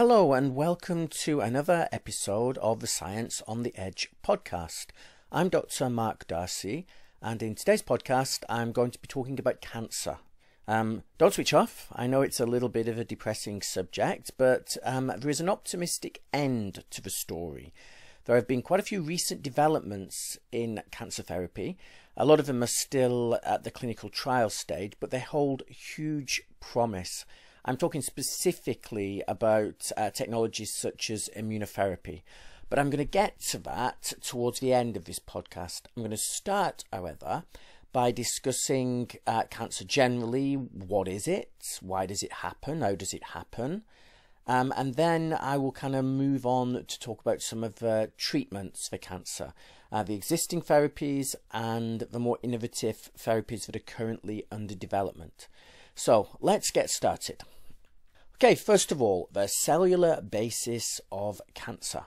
Hello and welcome to another episode of the Science on the Edge podcast. I'm Dr. Mark Darcy, and in today's podcast I'm going to be talking about cancer. Don't switch off. I know it's a little bit of a depressing subject, but there is an optimistic end to the story. There have been quite a few recent developments in cancer therapy. A lot of them are still at the clinical trial stage, but they hold huge promise. I'm talking specifically about technologies such as immunotherapy, but I'm going to get to that towards the end of this podcast. I'm going to start, however, by discussing cancer generally. What is it? Why does it happen? How does it happen? And then I will kind of move on to talk about some of the treatments for cancer, the existing therapies and the more innovative therapies that are currently under development. So let's get started. Okay, first of all, the cellular basis of cancer.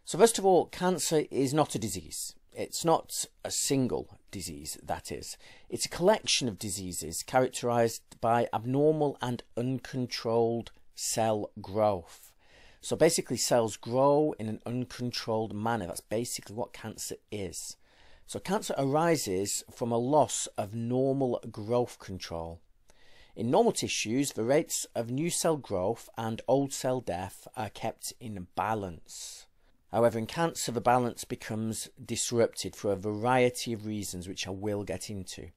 So first of all, cancer is not a disease. It's not a single disease, that is. It's a collection of diseases characterized by abnormal and uncontrolled cell growth. So basically cells grow in an uncontrolled manner. That's basically what cancer is. So cancer arises from a loss of normal growth control. In normal tissues, the rates of new cell growth and old cell death are kept in balance. However, in cancer, the balance becomes disrupted for a variety of reasons, which I will get into.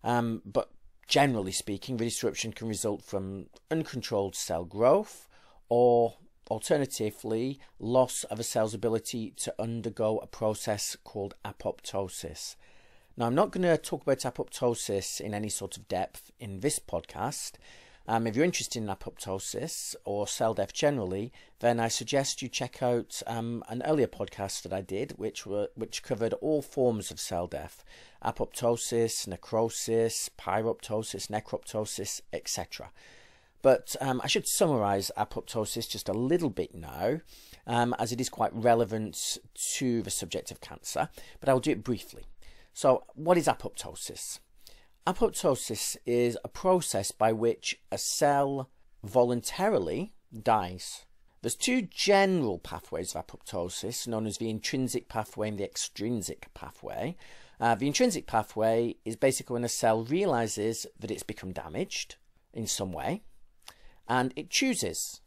But generally speaking, the disruption can result from uncontrolled cell growth or, alternatively, loss of a cell's ability to undergo a process called apoptosis. Now, I'm not going to talk about apoptosis in any sort of depth in this podcast. If you're interested in apoptosis or cell death generally, then I suggest you check out an earlier podcast that I did, which covered all forms of cell death: apoptosis, necrosis, pyroptosis, necroptosis, etc. But I should summarize apoptosis just a little bit now, as it is quite relevant to the subject of cancer, but I'll do it briefly. So, what is apoptosis? Apoptosis is a process by which a cell voluntarily dies. There's two general pathways of apoptosis, known as the intrinsic pathway and the extrinsic pathway. The intrinsic pathway is basically when a cell realizes that it's become damaged in some way, and it chooses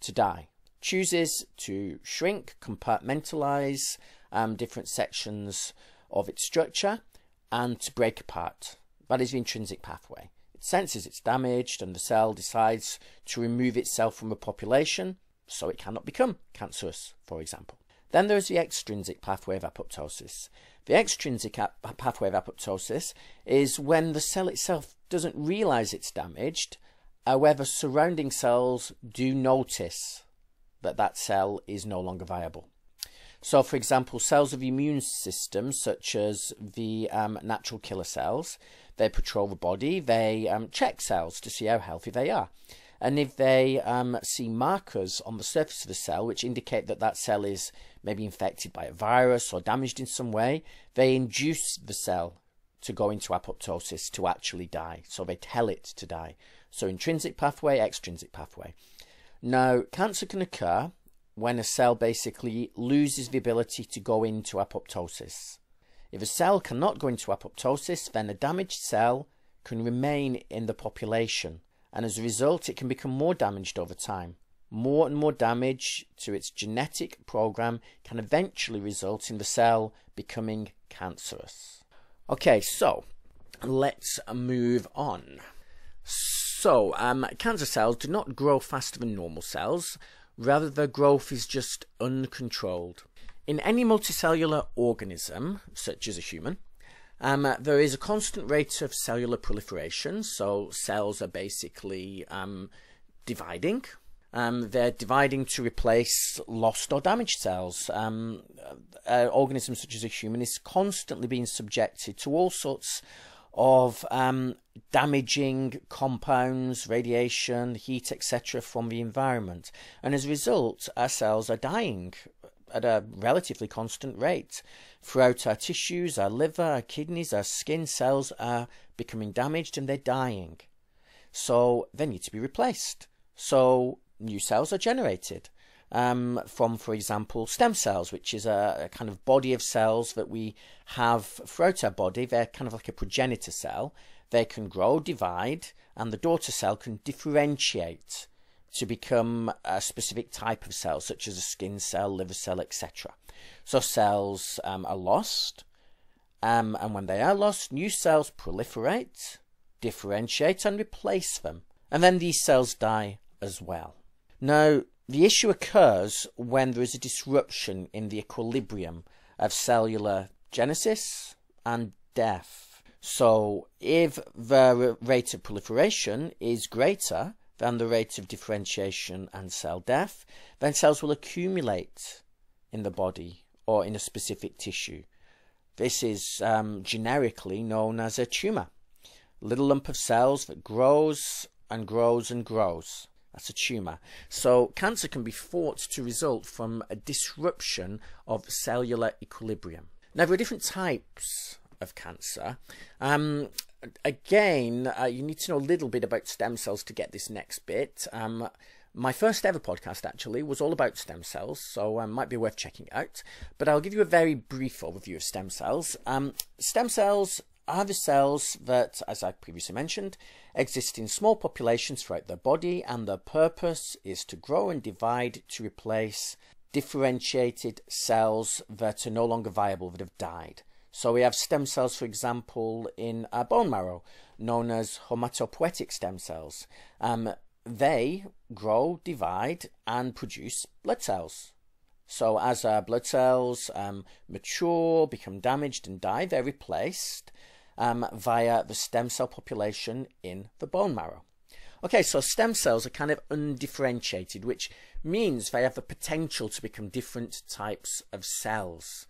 to die, chooses to shrink, compartmentalize different sections of its structure and to break apart. That is the intrinsic pathway. It senses it's damaged and the cell decides to remove itself from a population so it cannot become cancerous, for example. Then there is the extrinsic pathway of apoptosis. The extrinsic pathway of apoptosis is when the cell itself doesn't realize it's damaged, however surrounding cells do notice that that cell is no longer viable. So, for example, cells of the immune system, such as the natural killer cells, they patrol the body, they check cells to see how healthy they are. And if they see markers on the surface of the cell which indicate that that cell is maybe infected by a virus or damaged in some way, they induce the cell to go into apoptosis, to actually die. So they tell it to die. So intrinsic pathway, extrinsic pathway. Now, cancer can occur when a cell basically loses the ability to go into apoptosis. If a cell cannot go into apoptosis, then a damaged cell can remain in the population, and as a result it can become more damaged over time. More and more damage to its genetic program can eventually result in the cell becoming cancerous. Okay, so let's move on. So, cancer cells do not grow faster than normal cells. Rather, their growth is just uncontrolled. In any multicellular organism, such as a human, there is a constant rate of cellular proliferation. So cells are basically dividing. They're dividing to replace lost or damaged cells. An organism such as a human is constantly being subjected to all sorts of damaging compounds, radiation, heat, etc. from the environment, and as a result our cells are dying at a relatively constant rate. Throughout our tissues, our liver, our kidneys, our skin, cells are becoming damaged and they're dying, so they need to be replaced. So new cells are generated from, for example, stem cells, which is a kind of body of cells that we have throughout our body. They're kind of like a progenitor cell. They can grow, divide, and the daughter cell can differentiate to become a specific type of cell, such as a skin cell, liver cell, etc. So cells are lost, and when they are lost, new cells proliferate, differentiate, and replace them. And then these cells die as well. Now, the issue occurs when there is a disruption in the equilibrium of cellular genesis and death. So if the rate of proliferation is greater than the rate of differentiation and cell death, then cells will accumulate in the body or in a specific tissue. This is generically known as a tumour. A little lump of cells that grows and grows and grows. That's a tumour. So cancer can be thought to result from a disruption of cellular equilibrium. Now, there are different types of cancer. Again, you need to know a little bit about stem cells to get this next bit. My first ever podcast actually was all about stem cells, so might be worth checking out. But I'll give you a very brief overview of stem cells. Stem cells are the cells that, as I previously mentioned, exist in small populations throughout the body, and their purpose is to grow and divide to replace differentiated cells that are no longer viable, that have died. So we have stem cells, for example, in our bone marrow, known as hematopoietic stem cells. They grow, divide, and produce blood cells. So as our blood cells mature, become damaged and die, they're replaced via the stem cell population in the bone marrow. Okay, so stem cells are kind of undifferentiated, which means they have the potential to become different types of cells.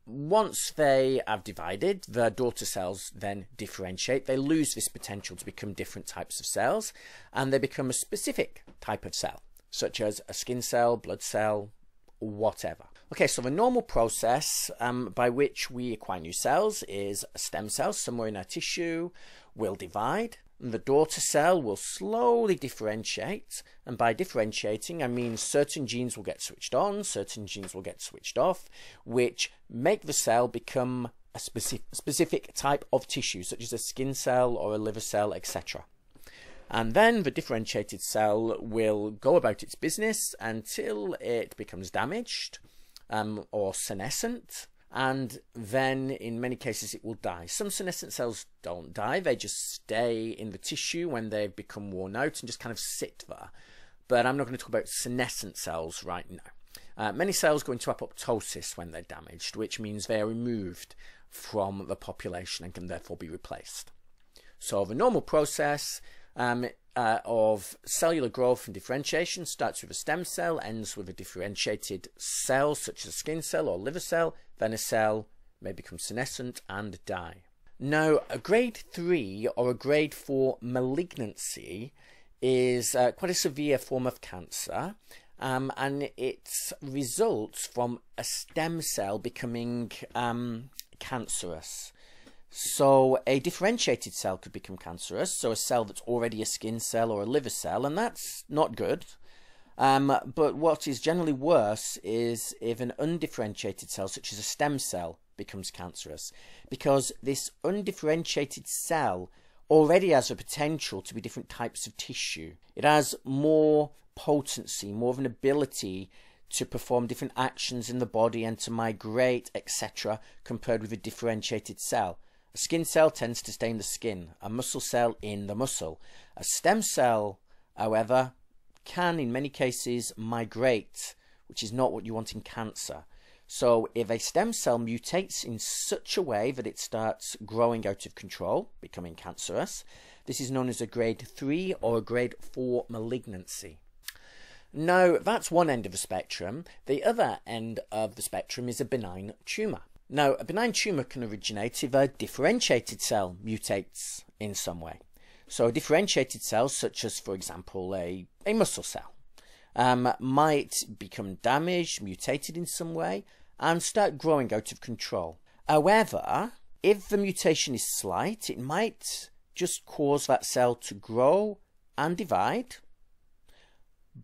Once they have divided, the daughter cells then differentiate. They lose this potential to become different types of cells, and they become a specific type of cell, such as a skin cell, blood cell, whatever. Okay, so the normal process by which we acquire new cells is a stem cell somewhere in our tissue will divide, and the daughter cell will slowly differentiate. And by differentiating, I mean certain genes will get switched on, certain genes will get switched off, which make the cell become a specific type of tissue, such as a skin cell or a liver cell, etc. And then the differentiated cell will go about its business until it becomes damaged or senescent, and then in many cases it will die. Some senescent cells don't die, they just stay in the tissue when they've become worn out and just kind of sit there. But I'm not going to talk about senescent cells right now. Many cells go into apoptosis when they're damaged, which means they are removed from the population and can therefore be replaced. So the normal process of cellular growth and differentiation starts with a stem cell, ends with a differentiated cell such as a skin cell or liver cell, then a cell may become senescent and die. Now, a grade 3 or a grade 4 malignancy is quite a severe form of cancer, and it results from a stem cell becoming cancerous. So a differentiated cell could become cancerous, so a cell that's already a skin cell or a liver cell, and that's not good. But what is generally worse is if an undifferentiated cell, such as a stem cell, becomes cancerous, because this undifferentiated cell already has a potential to be different types of tissue. It has more potency, more of an ability to perform different actions in the body and to migrate, etc., compared with a differentiated cell. A skin cell tends to stay in the skin, a muscle cell in the muscle. A stem cell, however, can in many cases migrate, which is not what you want in cancer. So if a stem cell mutates in such a way that it starts growing out of control, becoming cancerous, this is known as a grade 3 or a grade 4 malignancy. Now, that's one end of the spectrum. The other end of the spectrum is a benign tumour. Now, a benign tumour can originate if a differentiated cell mutates in some way. So a differentiated cell, such as, for example, a muscle cell, might become damaged, mutated in some way, and start growing out of control. However, if the mutation is slight, it might just cause that cell to grow and divide,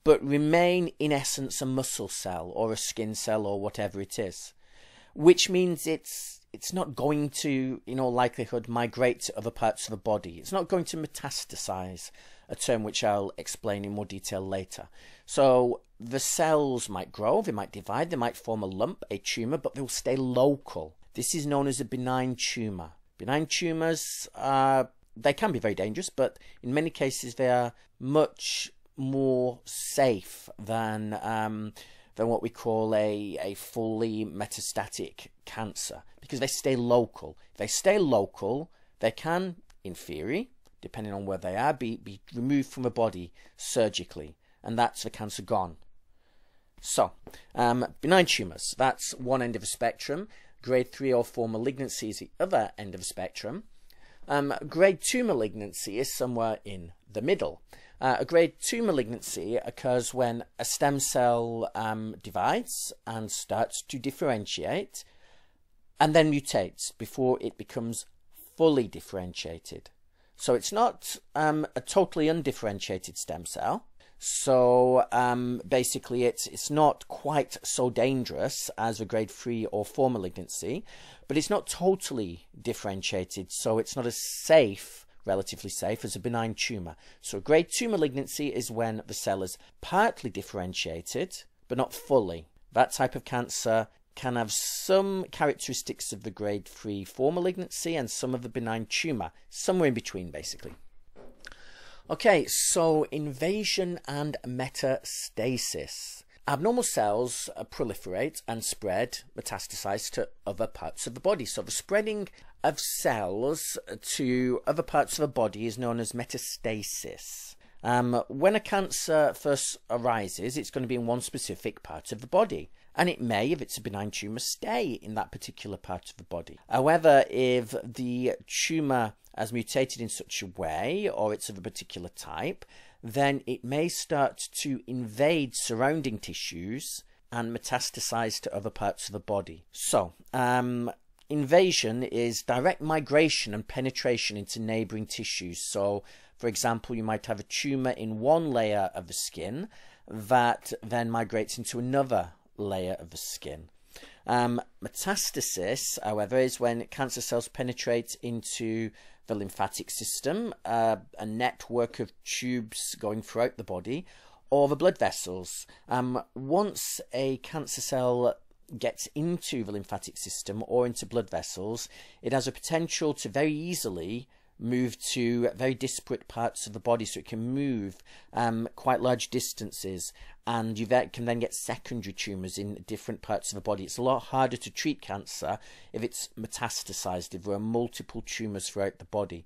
but remain in essence a muscle cell or a skin cell or whatever it is, which means it's not going to, in all likelihood, migrate to other parts of the body. It's not going to metastasize, a term which I'll explain in more detail later. So the cells might grow, they might divide, they might form a lump, a tumour, but they'll stay local. This is known as a benign tumour. Benign tumours, they can be very dangerous, but in many cases they are much more safe than what we call a fully metastatic cancer, because they stay local. If they stay local, they can, in theory, depending on where they are, be removed from the body surgically, and that's the cancer gone. So, benign tumours, that's one end of the spectrum. Grade 3 or 4 malignancy is the other end of the spectrum. Grade 2 malignancy is somewhere in the middle. A grade 2 malignancy occurs when a stem cell divides and starts to differentiate and then mutates before it becomes fully differentiated. So it's not a totally undifferentiated stem cell. So basically it's not quite so dangerous as a grade 3 or 4 malignancy, but it's not totally differentiated, so it's not as safe, relatively safe, as a benign tumour. So a grade 2 malignancy is when the cell is partly differentiated, but not fully. That type of cancer can have some characteristics of the grade 3-4 malignancy and some of the benign tumour, somewhere in between basically. Okay, so invasion and metastasis. Abnormal cells proliferate and spread, metastasize to other parts of the body. So the spreading of cells to other parts of the body is known as metastasis. When a cancer first arises, it's going to be in one specific part of the body. And it may, if it's a benign tumour, stay in that particular part of the body. However, if the tumour has mutated in such a way, or it's of a particular type, then it may start to invade surrounding tissues and metastasize to other parts of the body. So, invasion is direct migration and penetration into neighbouring tissues. So, for example, you might have a tumour in one layer of the skin that then migrates into another layer of the skin. Metastasis, however, is when cancer cells penetrate into the lymphatic system, a network of tubes going throughout the body, or the blood vessels. Once a cancer cell gets into the lymphatic system or into blood vessels, it has a potential to very easily move to very disparate parts of the body, so it can move quite large distances, and you can then get secondary tumours in different parts of the body. It's a lot harder to treat cancer if it's metastasized, if there are multiple tumours throughout the body.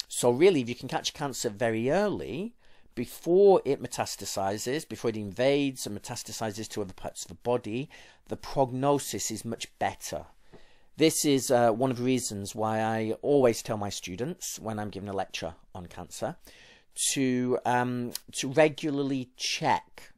So really, if you can catch cancer very early, before it metastasizes, before it invades and metastasizes to other parts of the body, the prognosis is much better. This is one of the reasons why I always tell my students when I'm giving a lecture on cancer to regularly check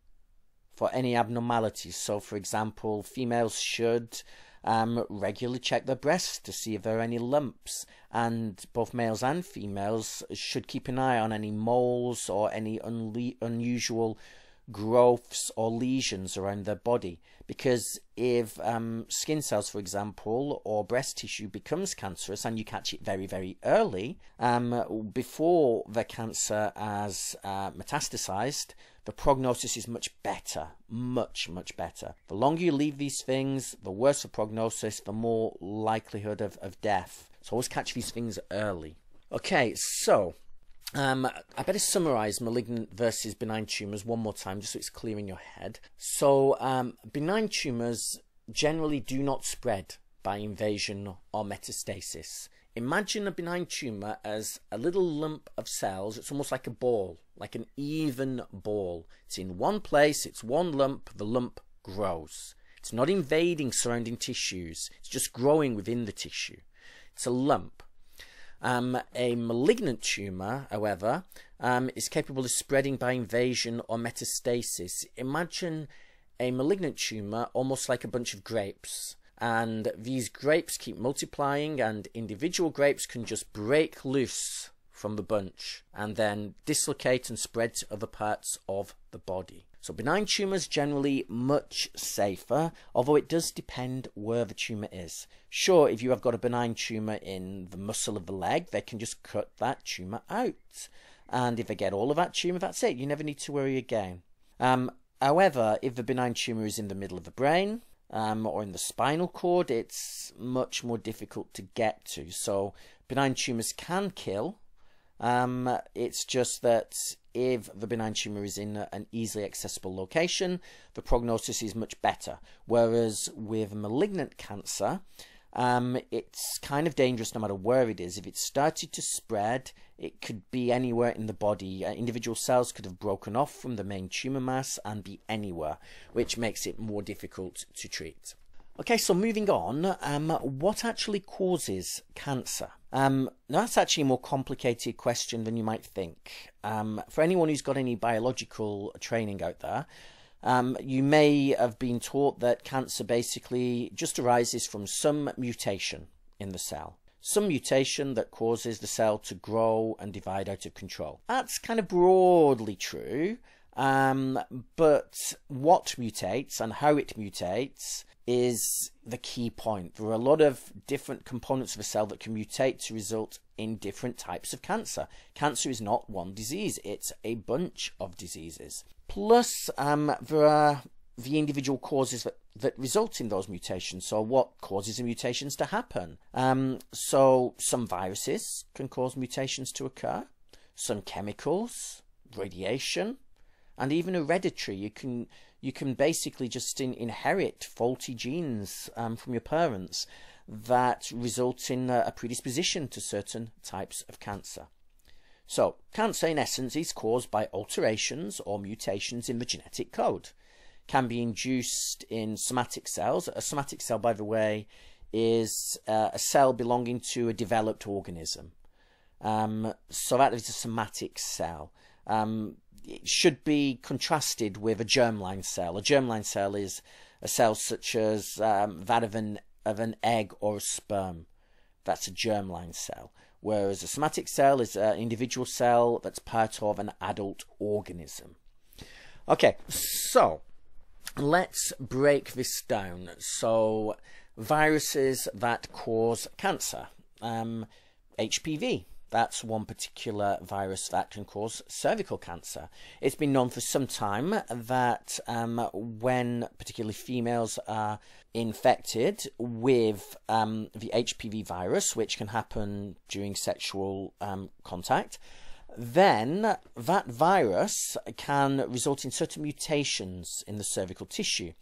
for any abnormalities. So, for example, females should regularly check their breasts to see if there are any lumps, and both males and females should keep an eye on any moles or any unusual growths or lesions around their body, because if skin cells, for example, or breast tissue becomes cancerous and you catch it very, very early, before the cancer has metastasized, the prognosis is much better, much better. The longer you leave these things, the worse the prognosis, the more likelihood of death. So always catch these things early. Okay, so I better summarize malignant versus benign tumours one more time, just so it's clear in your head. So benign tumours generally do not spread by invasion or metastasis. Imagine a benign tumour as a little lump of cells. It's almost like a ball, like an even ball. It's in one place, it's one lump, the lump grows. It's not invading surrounding tissues, it's just growing within the tissue. It's a lump. A malignant tumour, however, is capable of spreading by invasion or metastasis. Imagine a malignant tumour almost like a bunch of grapes, and these grapes keep multiplying, and individual grapes can just break loose from the bunch and then dislocate and spread to other parts of the body. So benign tumours generally much safer, although it does depend where the tumour is. Sure, if you have got a benign tumour in the muscle of the leg, they can just cut that tumour out. And if they get all of that tumour, that's it. You never need to worry again. However, if the benign tumour is in the middle of the brain or in the spinal cord, it's much more difficult to get to. So benign tumours can kill. It's just that if the benign tumour is in an easily accessible location, the prognosis is much better. Whereas with malignant cancer, it's kind of dangerous no matter where it is. If it started to spread, it could be anywhere in the body. Individual cells could have broken off from the main tumour mass and be anywhere, which makes it more difficult to treat. Okay, so moving on, what actually causes cancer? Now that's actually a more complicated question than you might think. For anyone who's got any biological training out there, you may have been taught that cancer basically just arises from some mutation in the cell. Some mutation that causes the cell to grow and divide out of control. That's kind of broadly true, but what mutates and how it mutates is the key point. There are a lot of different components of a cell that can mutate to result in different types of cancer. Cancer is not one disease, it's a bunch of diseases. Plus, there are the individual causes that result in those mutations. So what causes the mutations to happen? So some viruses can cause mutations to occur, some chemicals, radiation, and even hereditary. You can basically just inherit faulty genes from your parents that result in a predisposition to certain types of cancer. So cancer in essence is caused by alterations or mutations in the genetic code. Can be induced in somatic cells. A somatic cell, by the way, is a cell belonging to a developed organism. So that is a somatic cell. It should be contrasted with a germline cell. A germline cell is a cell such as that of an egg or a sperm. That's a germline cell. Whereas a somatic cell is an individual cell that's part of an adult organism. Okay, so let's break this down. So viruses that cause cancer. HPV. That's one particular virus that can cause cervical cancer. It's been known for some time that when particularly females are infected with the HPV virus, which can happen during sexual contact, then that virus can result in certain mutations in the cervical tissue,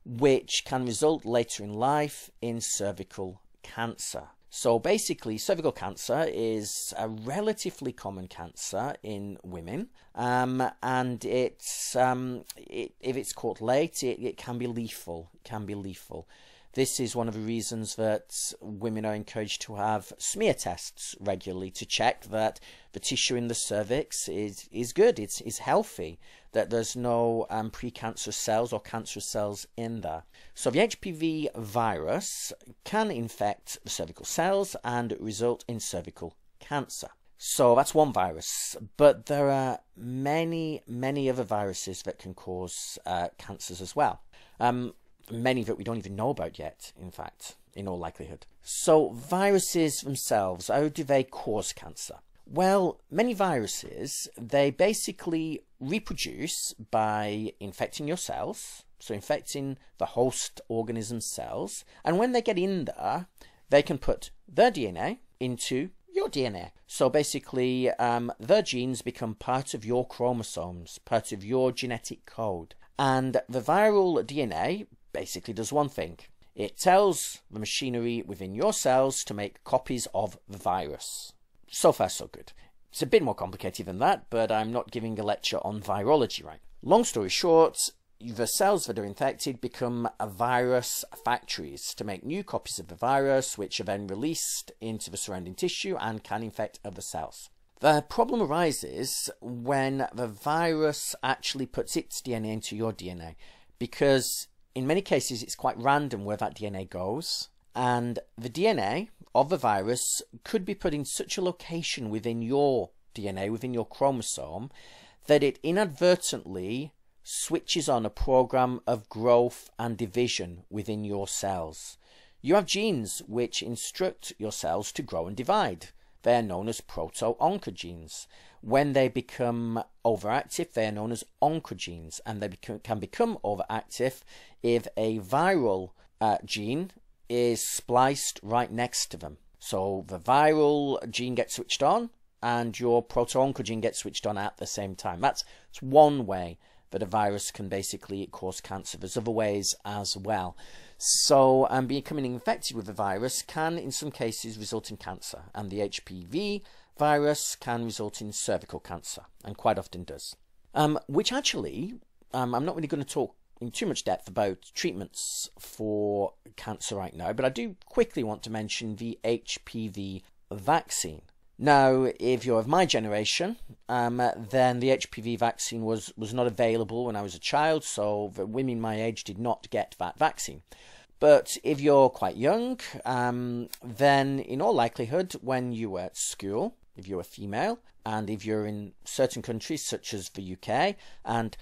which can result later in life in cervical cancer. So basically, cervical cancer is a relatively common cancer in women, and if it's caught late, it can be lethal. It can be lethal. This is one of the reasons that women are encouraged to have smear tests regularly to check that the tissue in the cervix is good, it's healthy, that there's no precancerous cells or cancerous cells in there. So the HPV virus can infect the cervical cells and result in cervical cancer. So that's one virus, but there are many other viruses that can cause cancers as well. Many that we don't even know about yet, in fact, in all likelihood. So viruses themselves, how do they cause cancer? Well, many viruses, they basically reproduce by infecting your cells, so infecting the host organism's cells, and when they get in there, they can put their DNA into your DNA. So basically, their genes become part of your chromosomes, part of your genetic code. And the viral DNA basically does one thing. It tells the machinery within your cells to make copies of the virus. So far, so good. It's a bit more complicated than that, but I'm not giving a lecture on virology, right? Long story short, the cells that are infected become virus factories to make new copies of the virus, which are then released into the surrounding tissue and can infect other cells. The problem arises when the virus actually puts its DNA into your DNA, because in many cases it's quite random where that DNA goes, And the DNA of the virus could be put in such a location within your DNA, within your chromosome, that it inadvertently switches on a program of growth and division within your cells. You have genes which instruct your cells to grow and divide. They are known as proto-oncogenes. When they become overactive, they are known as oncogenes, and they can become overactive if a viral gene is spliced right next to them. So the viral gene gets switched on, and your proto-oncogene gets switched on at the same time. That's one way that a virus can basically cause cancer. There's other ways as well. So becoming infected with the virus can in some cases result in cancer, and the HPV virus can result in cervical cancer, and quite often does. Which actually, I'm not really going to talk in too much depth about treatments for cancer right now, but I do quickly want to mention the HPV vaccine. Now, if you're of my generation, then the HPV vaccine was not available when I was a child, so the women my age did not get that vaccine. But if you're quite young, then in all likelihood, when you were at school, if you're a female, and if you're in certain countries such as the UK and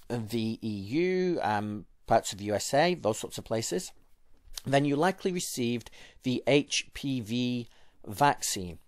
the EU, parts of the USA, those sorts of places, then you likely received the HPV vaccine.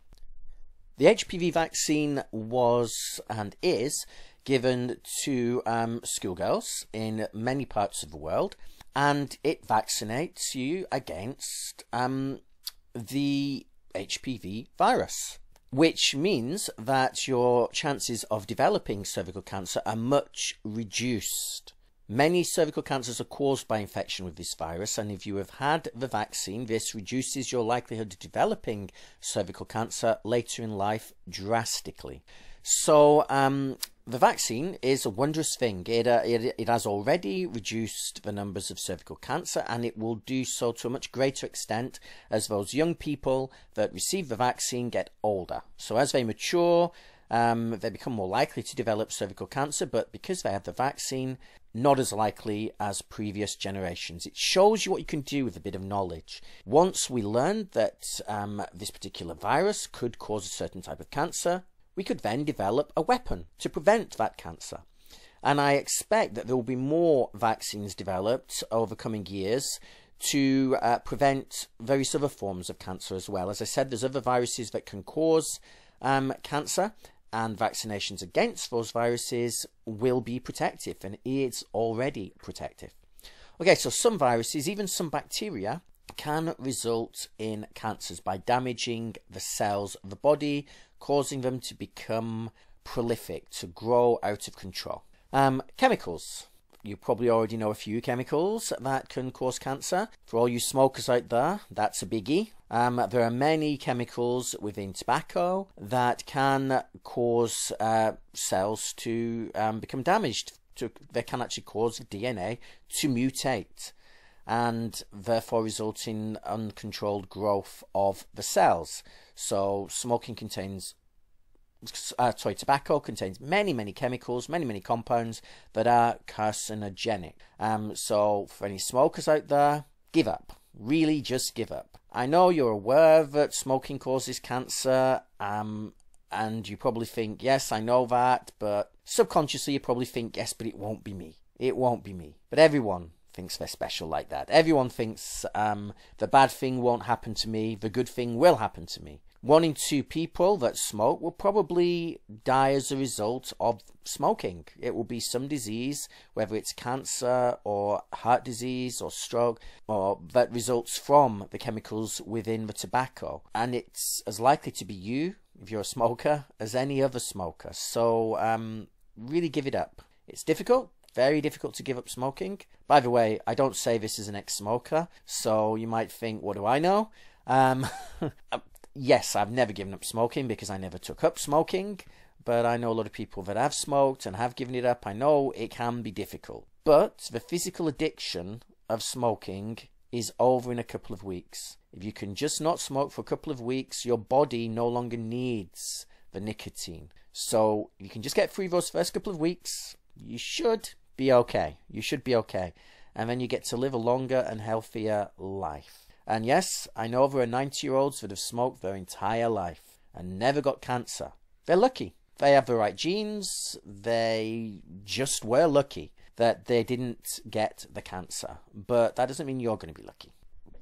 The HPV vaccine was and is given to schoolgirls in many parts of the world, and it vaccinates you against the HPV virus, which means that your chances of developing cervical cancer are much reduced. Many cervical cancers are caused by infection with this virus, and if you have had the vaccine, this reduces your likelihood of developing cervical cancer later in life drastically. So the vaccine is a wondrous thing. It has already reduced the numbers of cervical cancer, and it will do so to a much greater extent as those young people that receive the vaccine get older. So as they mature, they become more likely to develop cervical cancer, but because they have the vaccine, not as likely as previous generations. It shows you what you can do with a bit of knowledge. Once we learned that this particular virus could cause a certain type of cancer, we could then develop a weapon to prevent that cancer. And I expect that there will be more vaccines developed over coming years to prevent various other forms of cancer as well. As I said, there's other viruses that can cause cancer, and vaccinations against those viruses will be protective, and it's already protective. Okay, so some viruses, even some bacteria, can result in cancers by damaging the cells of the body, causing them to become prolific, to grow out of control. Chemicals. You probably already know a few chemicals that can cause cancer. For all you smokers out there, that's a biggie. There are many chemicals within tobacco that can cause cells to become damaged. They can actually cause the DNA to mutate, and therefore result in uncontrolled growth of the cells. So tobacco contains many chemicals, many compounds that are carcinogenic. So for any smokers out there, give up. Really just give up. I know you're aware that smoking causes cancer, and you probably think, yes, I know that, but subconsciously you probably think, yes, but it won't be me. It won't be me. But everyone thinks they're special like that. Everyone thinks the bad thing won't happen to me, the good thing will happen to me. 1 in 2 people that smoke will probably die as a result of smoking. It will be some disease, whether it's cancer or heart disease or stroke, or that results from the chemicals within the tobacco. And it's as likely to be you, if you're a smoker, as any other smoker. So really give it up. It's difficult. Very difficult to give up smoking. By the way, I don't say this as an ex-smoker, so you might think, what do I know? Yes, I've never given up smoking because I never took up smoking, but I know a lot of people that have smoked and have given it up. I know it can be difficult, but the physical addiction of smoking is over in a couple of weeks. If you can just not smoke for a couple of weeks, your body no longer needs the nicotine. So if you can just get through those first couple of weeks, you should be okay. You should be okay. And then you get to live a longer and healthier life. And yes, I know there are 90-year-olds that have smoked their entire life and never got cancer. They're lucky. They have the right genes. They just were lucky that they didn't get the cancer. But that doesn't mean you're going to be lucky.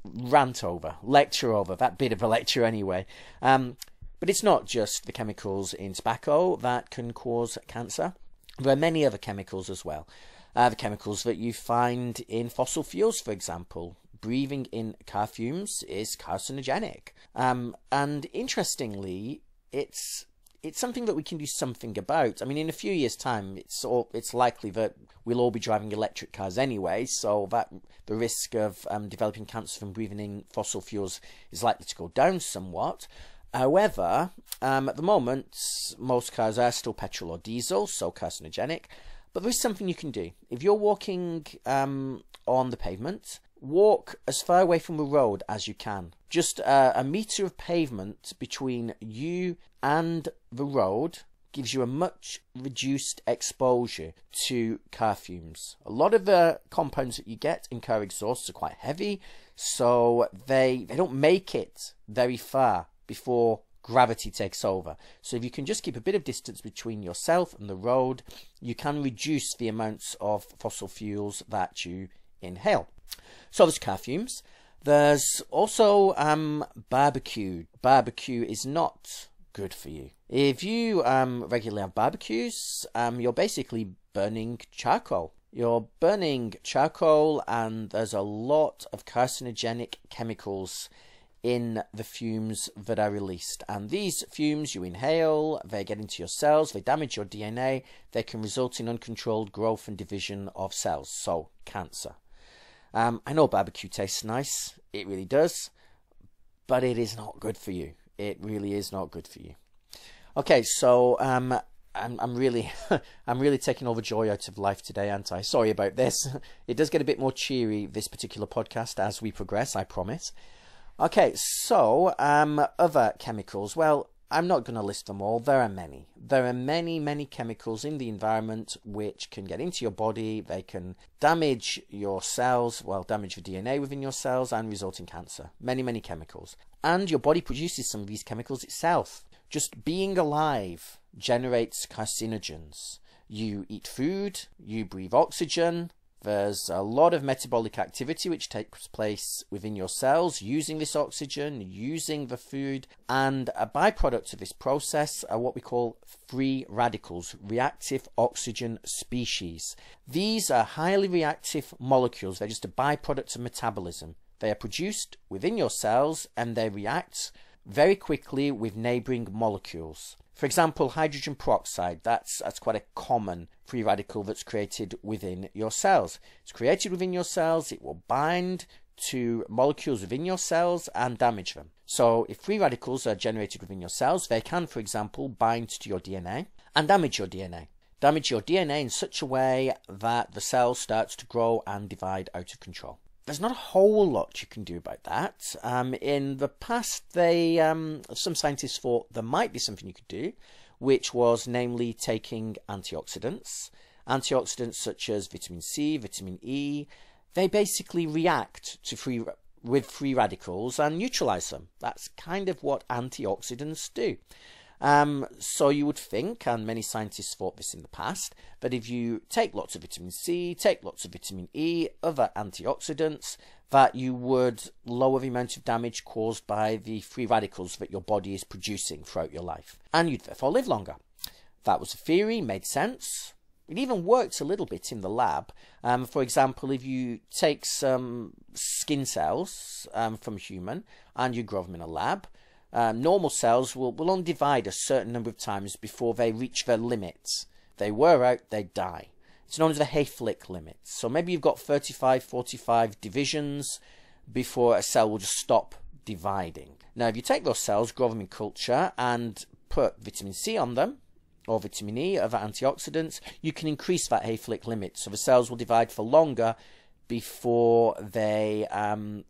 Rant over, lecture over, that bit of a lecture anyway. But it's not just the chemicals in tobacco that can cause cancer. There are many other chemicals as well. The chemicals that you find in fossil fuels, for example. Breathing in car fumes is carcinogenic. And interestingly, it's something that we can do something about. I mean, in a few years' time, it's likely that we'll all be driving electric cars anyway, so that the risk of developing cancer from breathing in fossil fuels is likely to go down somewhat. However, at the moment, most cars are still petrol or diesel, so carcinogenic. But there's something you can do. If you're walking on the pavement, walk as far away from the road as you can. Just a metre of pavement between you and the road gives you a much reduced exposure to car fumes. A lot of the compounds that you get in car exhausts are quite heavy, so they don't make it very far before gravity takes over. So if you can just keep a bit of distance between yourself and the road, you can reduce the amounts of fossil fuels that you inhale. So there's car fumes. There's also barbecue. Barbecue is not good for you. If you regularly have barbecues, you're basically burning charcoal. You're burning charcoal, and there's a lot of carcinogenic chemicals in the fumes that are released. And these fumes you inhale, they get into your cells, they damage your DNA, they can result in uncontrolled growth and division of cells, so cancer. I know barbecue tastes nice, it really does, but it is not good for you. It really is not good for you. Okay, so I'm really I'm really taking all the joy out of life today, aren't I? Sorry about this. It does get a bit more cheery, this particular podcast, as we progress, I promise. Okay, so other chemicals. Well, I'm not going to list them all. There are many. There are many chemicals in the environment which can get into your body. They can damage your cells, well, damage the DNA within your cells and result in cancer. Many chemicals. And your body produces some of these chemicals itself. Just being alive generates carcinogens. You eat food, you breathe oxygen. There's a lot of metabolic activity which takes place within your cells using this oxygen, using the food, and a byproduct of this process are what we call free radicals, reactive oxygen species. These are highly reactive molecules. They're just a byproduct of metabolism. They are produced within your cells and they react very quickly with neighbouring molecules. For example, hydrogen peroxide, that's quite a common free radical that's created within your cells. It's created within your cells, it will bind to molecules within your cells and damage them. So if free radicals are generated within your cells, they can, for example, bind to your DNA and damage your DNA. Damage your DNA in such a way that the cell starts to grow and divide out of control. There's not a whole lot you can do about that. In the past, some scientists thought there might be something you could do, which was namely taking antioxidants. Antioxidants such as vitamin C, vitamin E, they basically react with free radicals and neutralize them. That's kind of what antioxidants do. So you would think, and many scientists thought this in the past, that if you take lots of vitamin C, take lots of vitamin E, other antioxidants, that you would lower the amount of damage caused by the free radicals that your body is producing throughout your life. And you'd therefore live longer. That was a theory, made sense. It even worked a little bit in the lab. For example, if you take some skin cells from a human and you grow them in a lab, normal cells will only divide a certain number of times before they reach their limits. They wear out, they die. It's known as the Hayflick limit. So maybe you've got 35, 45 divisions before a cell will just stop dividing. Now, if you take those cells, grow them in culture, and put vitamin C on them, or vitamin E, other antioxidants, you can increase that Hayflick limit. So the cells will divide for longer before they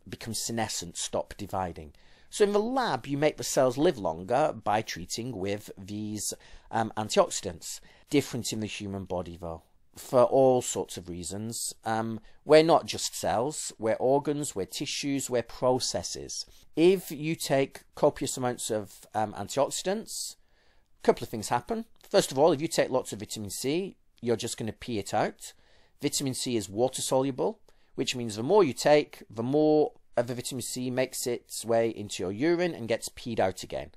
become senescent, stop dividing. So in the lab, you make the cells live longer by treating with these antioxidants. Different in the human body, though. for all sorts of reasons. We're not just cells, we're organs, we're tissues, we're processes. If you take copious amounts of antioxidants, a couple of things happen. First of all, if you take lots of vitamin C, you're just going to pee it out. Vitamin C is water soluble, which means the more you take, the more of the vitamin C makes its way into your urine and gets peed out again.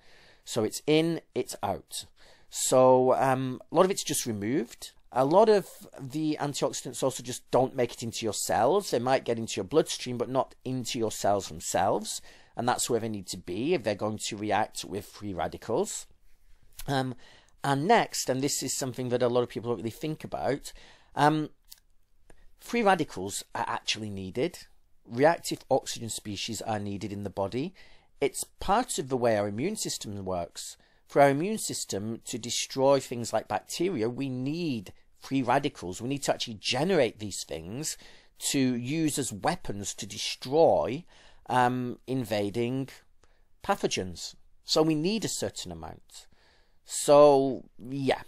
So it's in, it's out. So a lot of it's just removed. A lot of the antioxidants also just don't make it into your cells. They might get into your bloodstream, but not into your cells themselves. And that's where they need to be if they're going to react with free radicals. And next, and this is something that a lot of people don't really think about, free radicals are actually needed. Reactive oxygen species are needed in the body. It's part of the way our immune system works. For our immune system to destroy things like bacteria, we need free radicals. We need to actually generate these things to use as weapons to destroy invading pathogens. So we need a certain amount. So yeah,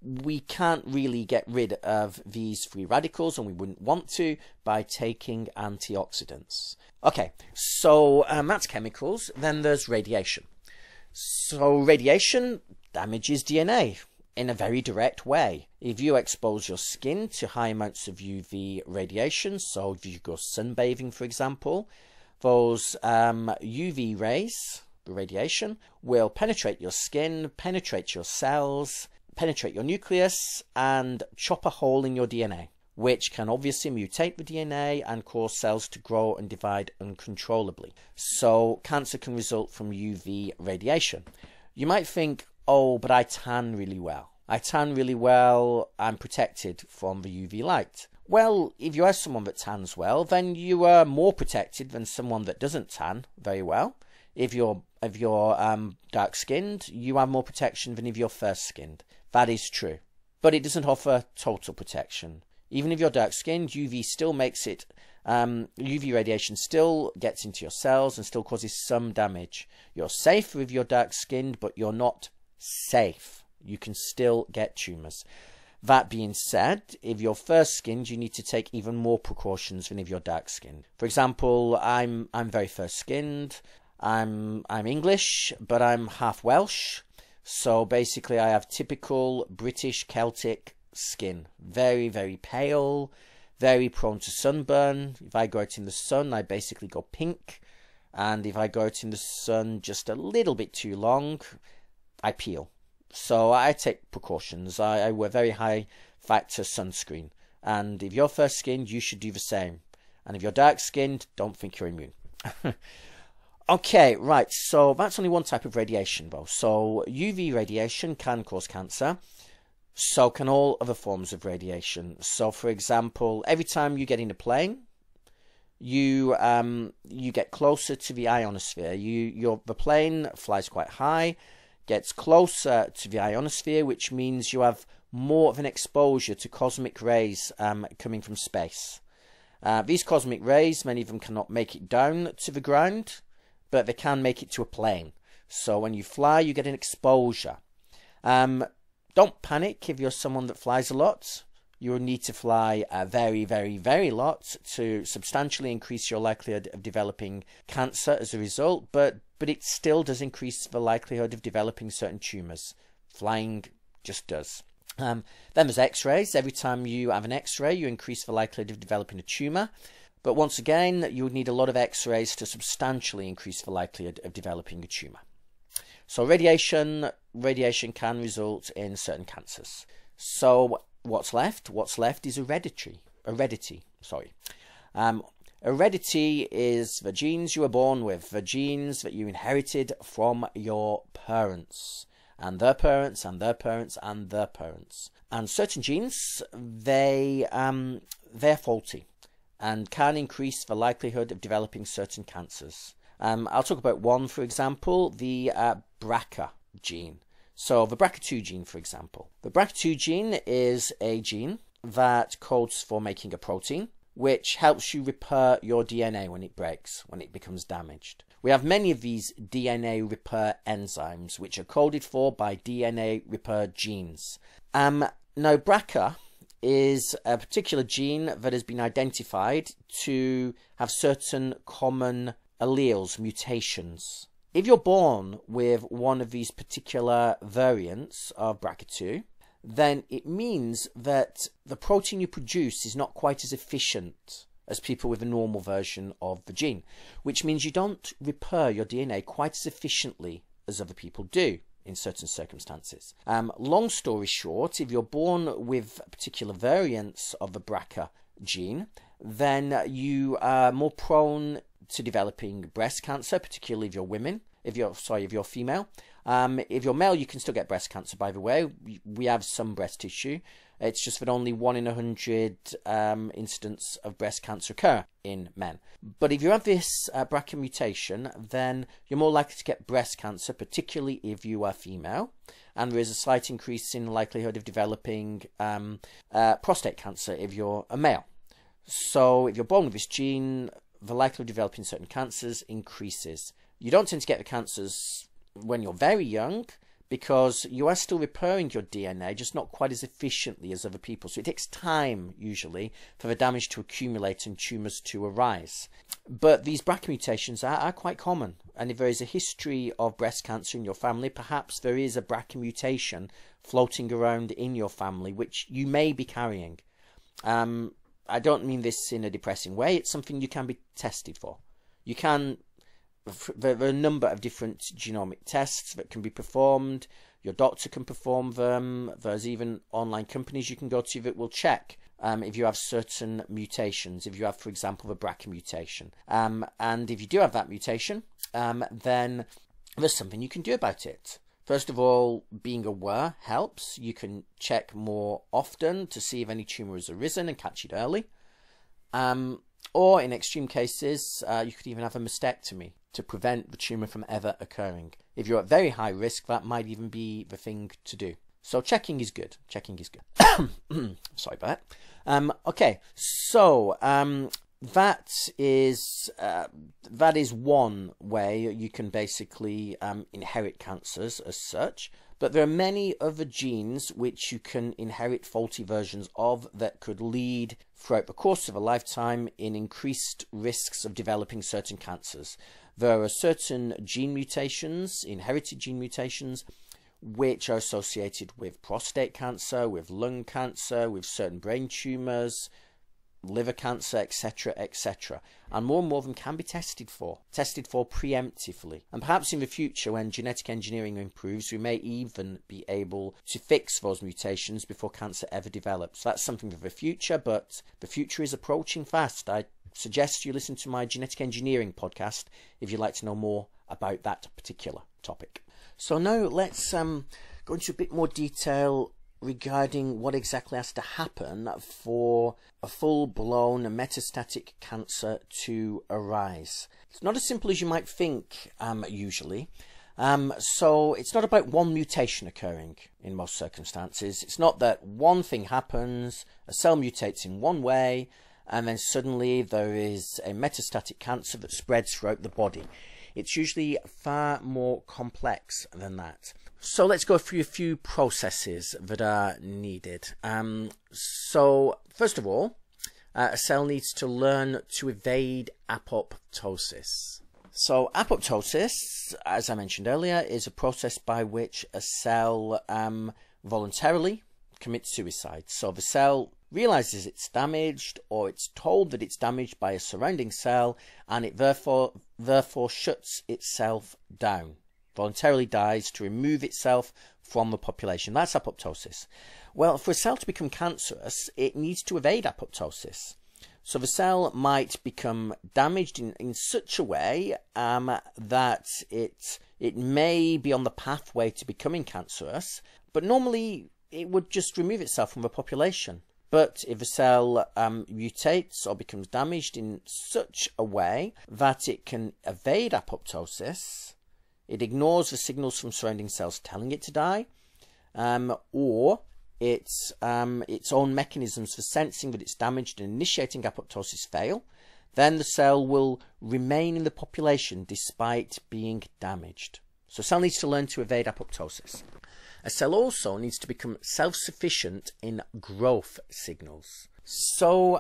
we can't really get rid of these free radicals, and we wouldn't want to, by taking antioxidants. Okay, so that's chemicals. Then there's radiation. So radiation damages DNA in a very direct way. If you expose your skin to high amounts of UV radiation, so if you go sunbathing, for example, those UV rays, the radiation, will penetrate your skin, penetrate your cells, penetrate your nucleus, and chop a hole in your DNA, which can obviously mutate the DNA and cause cells to grow and divide uncontrollably. So cancer can result from UV radiation. You might think, oh, but I tan really well. I tan really well, I'm protected from the UV light. Well, if you are someone that tans well, then you are more protected than someone that doesn't tan very well. If you're dark-skinned, you have more protection than if you're fair-skinned. That is true. But it doesn't offer total protection. Even if you're dark-skinned, UV still makes it, UV radiation still gets into your cells and still causes some damage. You're safe if you're dark-skinned, but you're not safe. You can still get tumours. That being said, if you're fair-skinned, you need to take even more precautions than if you're dark-skinned. For example, I'm very fair-skinned. I'm English, but I'm half Welsh. So basically, I have typical British Celtic skin. Very, very pale, very prone to sunburn. If I go out in the sun, I basically go pink. And if I go out in the sun just a little bit too long, I peel. So I take precautions. I wear very high factor sunscreen. And if you're fair-skinned, you should do the same. And if you're dark-skinned, don't think you're immune. Okay, right, so that's only one type of radiation though. So UV radiation can cause cancer. So can all other forms of radiation. So for example, every time you get in a plane, you get closer to the ionosphere. The plane flies quite high, gets closer to the ionosphere, which means you have more of an exposure to cosmic rays coming from space. These cosmic rays, many of them cannot make it down to the ground, but they can make it to a plane. So when you fly, you get an exposure. Don't panic if you're someone that flies a lot. You will need to fly a very, very, very lot to substantially increase your likelihood of developing cancer as a result, but it still does increase the likelihood of developing certain tumours. Flying just does. Then there's X-rays. Every time you have an X-ray, you increase the likelihood of developing a tumour. But once again, you would need a lot of X-rays to substantially increase the likelihood of developing a tumour. So radiation can result in certain cancers. So what's left? What's left is heredity. Heredity is the genes you were born with, the genes that you inherited from your parents, and their parents, and their parents, and their parents. And certain genes, they're faulty and can increase the likelihood of developing certain cancers. I'll talk about one, for example, the BRCA gene. So the BRCA2 gene, for example. The BRCA2 gene is a gene that codes for making a protein, which helps you repair your DNA when it breaks, when it becomes damaged. We have many of these DNA repair enzymes, which are coded for by DNA repair genes. Now, BRCA is a particular gene that has been identified to have certain common alleles, mutations. If you're born with one of these particular variants of BRCA2, then it means that the protein you produce is not quite as efficient as people with a normal version of the gene, which means you don't repair your DNA quite as efficiently as other people do in certain circumstances. Long story short, if you're born with particular variants of the BRCA gene, then you are more prone to developing breast cancer, particularly if you're women. If you're female. If you're male, you can still get breast cancer, by the way. We have some breast tissue. It's just that only 1 in 100 incidents of breast cancer occur in men. But if you have this BRCA mutation, then you're more likely to get breast cancer, particularly if you are female. And there is a slight increase in the likelihood of developing prostate cancer if you're a male. So if you're born with this gene, the likelihood of developing certain cancers increases. You don't tend to get the cancers when you're very young because you are still repairing your DNA, just not quite as efficiently as other people. So it takes time, usually, for the damage to accumulate and tumours to arise. But these BRCA mutations are quite common. And if there is a history of breast cancer in your family, perhaps there is a BRCA mutation floating around in your family, which you may be carrying. I don't mean this in a depressing way. It's something you can be tested for. You can... There are a number of different genomic tests that can be performed. Your doctor can perform them. There's even online companies you can go to that will check if you have certain mutations. If you have, for example, the BRCA mutation. And if you do have that mutation, then there's something you can do about it. First of all, being aware helps. You can check more often to see if any tumour has arisen and catch it early. Or in extreme cases, you could even have a mastectomy to prevent the tumour from ever occurring. If you're at very high risk, that might even be the thing to do. So checking is good. Checking is good. Sorry about that. Okay, so that is one way you can basically inherit cancers as such. But there are many other genes which you can inherit faulty versions of that could lead throughout the course of a lifetime in increased risks of developing certain cancers. There are certain gene mutations, inherited gene mutations, which are associated with prostate cancer, with lung cancer, with certain brain tumours, liver cancer, etc., etc. And more of them can be tested for preemptively. And perhaps in the future, when genetic engineering improves, we may even be able to fix those mutations before cancer ever develops. That's something for the future, but the future is approaching fast. I suggest you listen to my genetic engineering podcast if you'd like to know more about that particular topic. So now let's go into a bit more detail regarding what exactly has to happen for a full-blown metastatic cancer to arise. It's not as simple as you might think usually. So it's not about one mutation occurring in most circumstances. It's not that one thing happens, a cell mutates in one way, and then suddenly there is a metastatic cancer that spreads throughout the body. It's usually far more complex than that. So let's go through a few processes that are needed. So first of all, a cell needs to learn to evade apoptosis. So apoptosis, as I mentioned earlier, is a process by which a cell voluntarily commits suicide. So the cell realizes it's damaged, or it's told that it's damaged by a surrounding cell, and it therefore shuts itself down. Voluntarily dies to remove itself from the population. That's apoptosis. Well, for a cell to become cancerous, it needs to evade apoptosis. So the cell might become damaged in such a way that it may be on the pathway to becoming cancerous, but normally it would just remove itself from the population. But if a cell mutates or becomes damaged in such a way that it can evade apoptosis, it ignores the signals from surrounding cells telling it to die, or its own mechanisms for sensing that it's damaged and initiating apoptosis fail, then the cell will remain in the population despite being damaged. So a cell needs to learn to evade apoptosis. A cell also needs to become self-sufficient in growth signals. So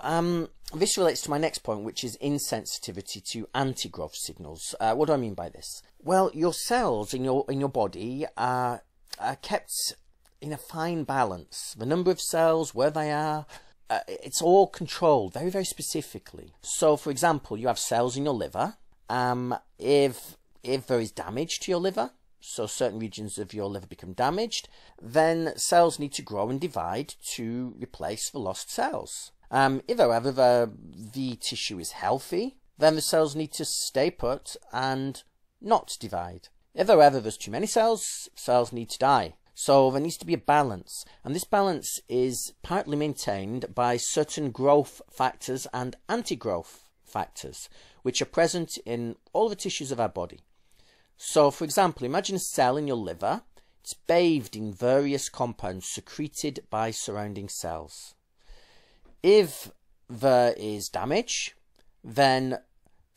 this relates to my next point, which is insensitivity to anti-growth signals. What do I mean by this? Well, your cells in your body are kept in a fine balance. The number of cells, where they are, it's all controlled very, very specifically. So, for example, you have cells in your liver. If there is damage to your liver, so certain regions of your liver become damaged, then cells need to grow and divide to replace the lost cells. If, however, the tissue is healthy, then the cells need to stay put and not divide. If, however, there's too many cells, cells need to die. So there needs to be a balance, and this balance is partly maintained by certain growth factors and anti-growth factors, which are present in all the tissues of our body. So, for example, imagine a cell in your liver. It's bathed in various compounds secreted by surrounding cells. If there is damage, then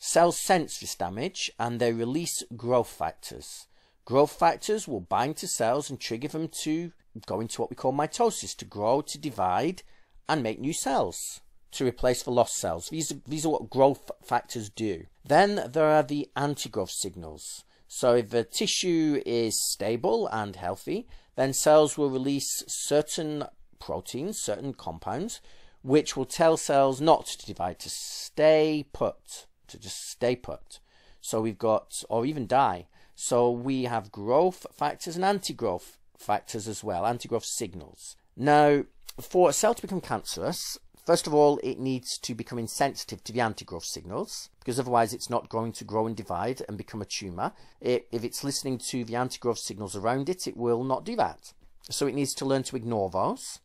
cells sense this damage and they release growth factors. Growth factors will bind to cells and trigger them to go into what we call mitosis, to grow, to divide, and make new cells to replace the lost cells. These are what growth factors do. Then there are the anti-growth signals. So if the tissue is stable and healthy, then cells will release certain proteins, certain compounds, which will tell cells not to divide, to stay put, to just stay put. So we've got, or even die. So we have growth factors and anti-growth factors as well, anti-growth signals. Now, for a cell to become cancerous, first of all, it needs to become insensitive to the anti-growth signals, because otherwise it's not going to grow and divide and become a tumour. If it's listening to the anti-growth signals around it, it will not do that. So it needs to learn to ignore those.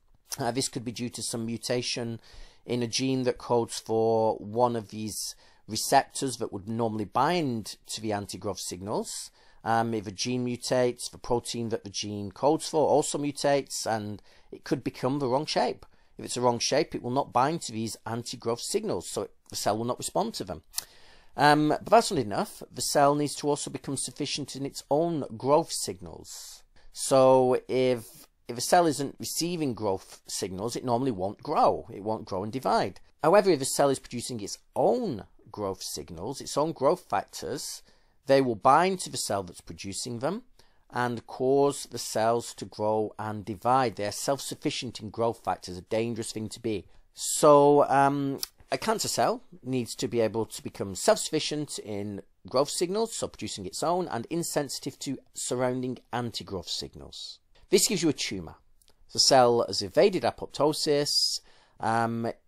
This could be due to some mutation in a gene that codes for one of these receptors that would normally bind to the anti-growth signals. If a gene mutates, the protein that the gene codes for also mutates, and it could become the wrong shape. If it's the wrong shape, it will not bind to these anti-growth signals, so the cell will not respond to them. But that's not enough. The cell needs to also become sufficient in its own growth signals. So if a cell isn't receiving growth signals, it normally won't grow. It won't grow and divide. However, if a cell is producing its own growth signals, its own growth factors, they will bind to the cell that's producing them and cause the cells to grow and divide. They are self-sufficient in growth factors, a dangerous thing to be. So a cancer cell needs to be able to become self-sufficient in growth signals, so producing its own, and insensitive to surrounding anti-growth signals. This gives you a tumour. The cell has evaded apoptosis,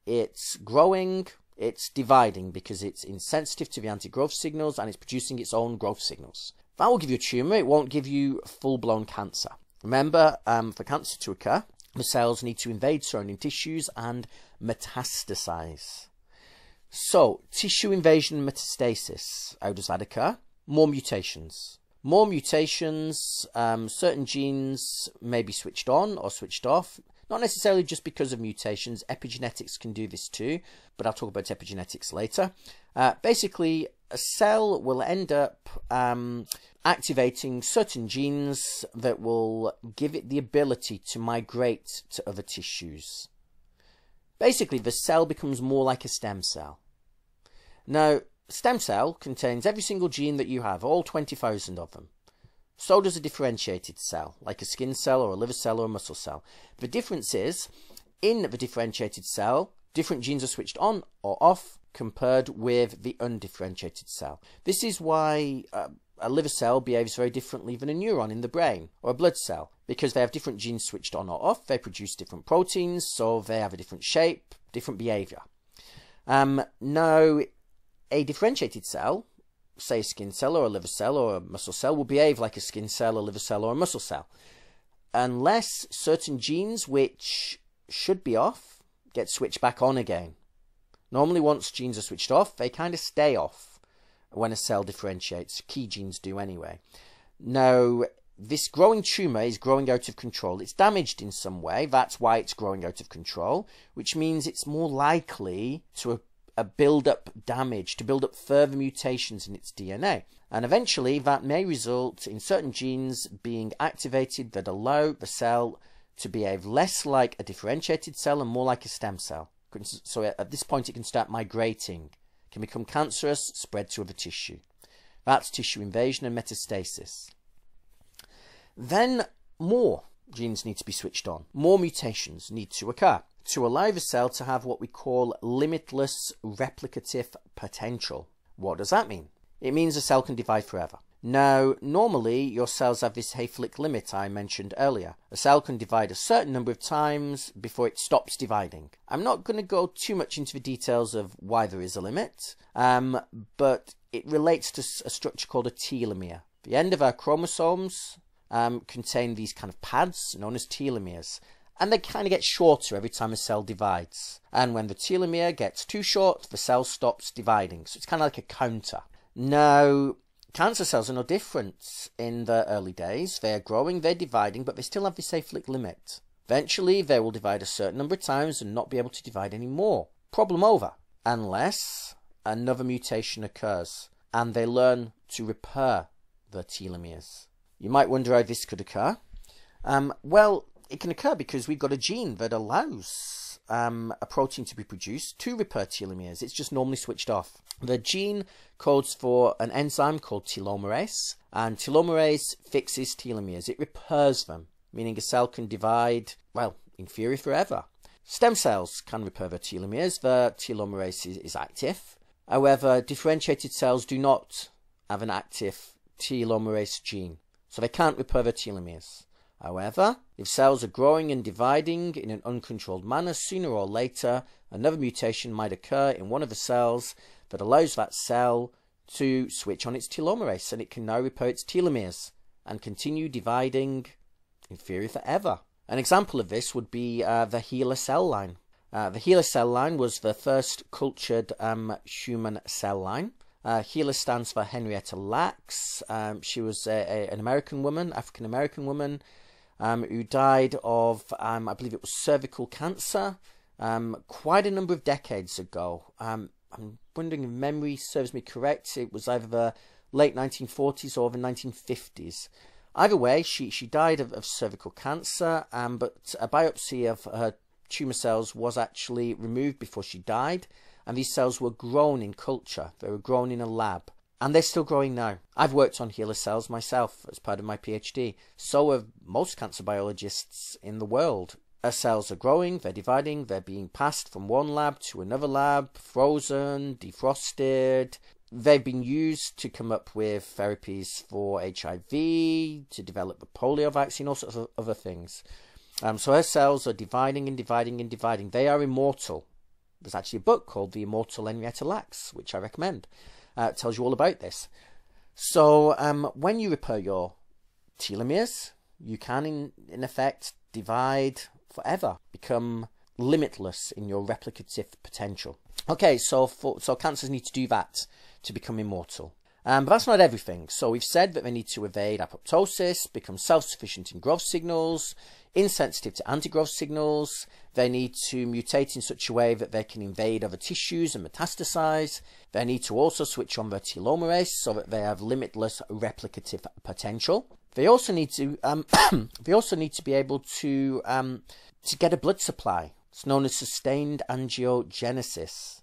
it's growing, it's dividing because it's insensitive to the anti-growth signals and it's producing its own growth signals. That will give you a tumour, it won't give you full-blown cancer. Remember, for cancer to occur, the cells need to invade surrounding tissues and metastasize. So, tissue invasion and metastasis, how does that occur? More mutations. More mutations, certain genes may be switched on or switched off. Not necessarily just because of mutations, epigenetics can do this too, but I'll talk about epigenetics later. Basically, a cell will end up activating certain genes that will give it the ability to migrate to other tissues. Basically, the cell becomes more like a stem cell. Now, a stem cell contains every single gene that you have, all 20,000 of them. So does a differentiated cell, like a skin cell or a liver cell or a muscle cell. The difference is, in the differentiated cell, different genes are switched on or off compared with the undifferentiated cell. This is why a liver cell behaves very differently than a neuron in the brain or a blood cell, because they have different genes switched on or off, they produce different proteins, so they have a different shape, different behavior. Now, a differentiated cell, say a skin cell or a liver cell or a muscle cell, will behave like a skin cell, a liver cell or a muscle cell, unless certain genes which should be off get switched back on again. Normally once genes are switched off, they kind of stay off when a cell differentiates. Key genes do anyway. Now, this growing tumour is growing out of control. It's damaged in some way. That's why it's growing out of control, which means it's more likely to build up damage, to build up further mutations in its DNA. And eventually that may result in certain genes being activated that allow the cell to behave less like a differentiated cell and more like a stem cell. So at this point it can start migrating, can become cancerous, spread to other tissue. That's tissue invasion and metastasis. Then more genes need to be switched on. More mutations need to occur to allow the cell to have what we call limitless replicative potential. What does that mean? It means a cell can divide forever. Now, normally your cells have this Hayflick limit I mentioned earlier. A cell can divide a certain number of times before it stops dividing. I'm not going to go too much into the details of why there is a limit, but it relates to a structure called a telomere. The end of our chromosomes contain these kind of pads known as telomeres, and they kind of get shorter every time a cell divides. And when the telomere gets too short, the cell stops dividing. So it's kind of like a counter. Now, cancer cells are no different in the early days. They are growing, they're dividing, but they still have this Hayflick limit. Eventually, they will divide a certain number of times and not be able to divide anymore. Problem over. Unless another mutation occurs and they learn to repair the telomeres. You might wonder how this could occur. Well, it can occur because we've got a gene that allows a protein to be produced to repair telomeres. It's just normally switched off. The gene codes for an enzyme called telomerase, and telomerase fixes telomeres. It repairs them, meaning a cell can divide, well, in theory forever. Stem cells can repair their telomeres. The telomerase is active. However, differentiated cells do not have an active telomerase gene, so they can't repair their telomeres. However, if cells are growing and dividing in an uncontrolled manner, sooner or later, another mutation might occur in one of the cells that allows that cell to switch on its telomerase, and it can now repair its telomeres and continue dividing in theory forever. An example of this would be the HeLa cell line. The HeLa cell line was the first cultured human cell line. HeLa stands for Henrietta Lacks. She was an American woman, African-American woman, who died of, I believe it was cervical cancer, quite a number of decades ago. I'm wondering if memory serves me correct. It was either the late 1940s or the 1950s. Either way, she died of cervical cancer, but a biopsy of her tumour cells was actually removed before she died, and these cells were grown in culture. They were grown in a lab, and they're still growing now. I've worked on HeLa cells myself as part of my PhD. So have most cancer biologists in the world. Our cells are growing, they're dividing, they're being passed from one lab to another lab, frozen, defrosted. They've been used to come up with therapies for HIV, to develop the polio vaccine, all sorts of other things. So her cells are dividing and dividing and dividing. They are immortal. There's actually a book called The Immortal Henrietta Lacks, which I recommend. It tells you all about this. So when you repair your telomeres, you can in effect divide forever, become limitless in your replicative potential. Okay, so cancers need to do that to become immortal. But that's not everything. So we've said that they need to evade apoptosis, become self-sufficient in growth signals, insensitive to antigrowth signals. They need to mutate in such a way that they can invade other tissues and metastasize. They need to also switch on their telomerase so that they have limitless replicative potential. They also need to be able to get a blood supply. It's known as sustained angiogenesis.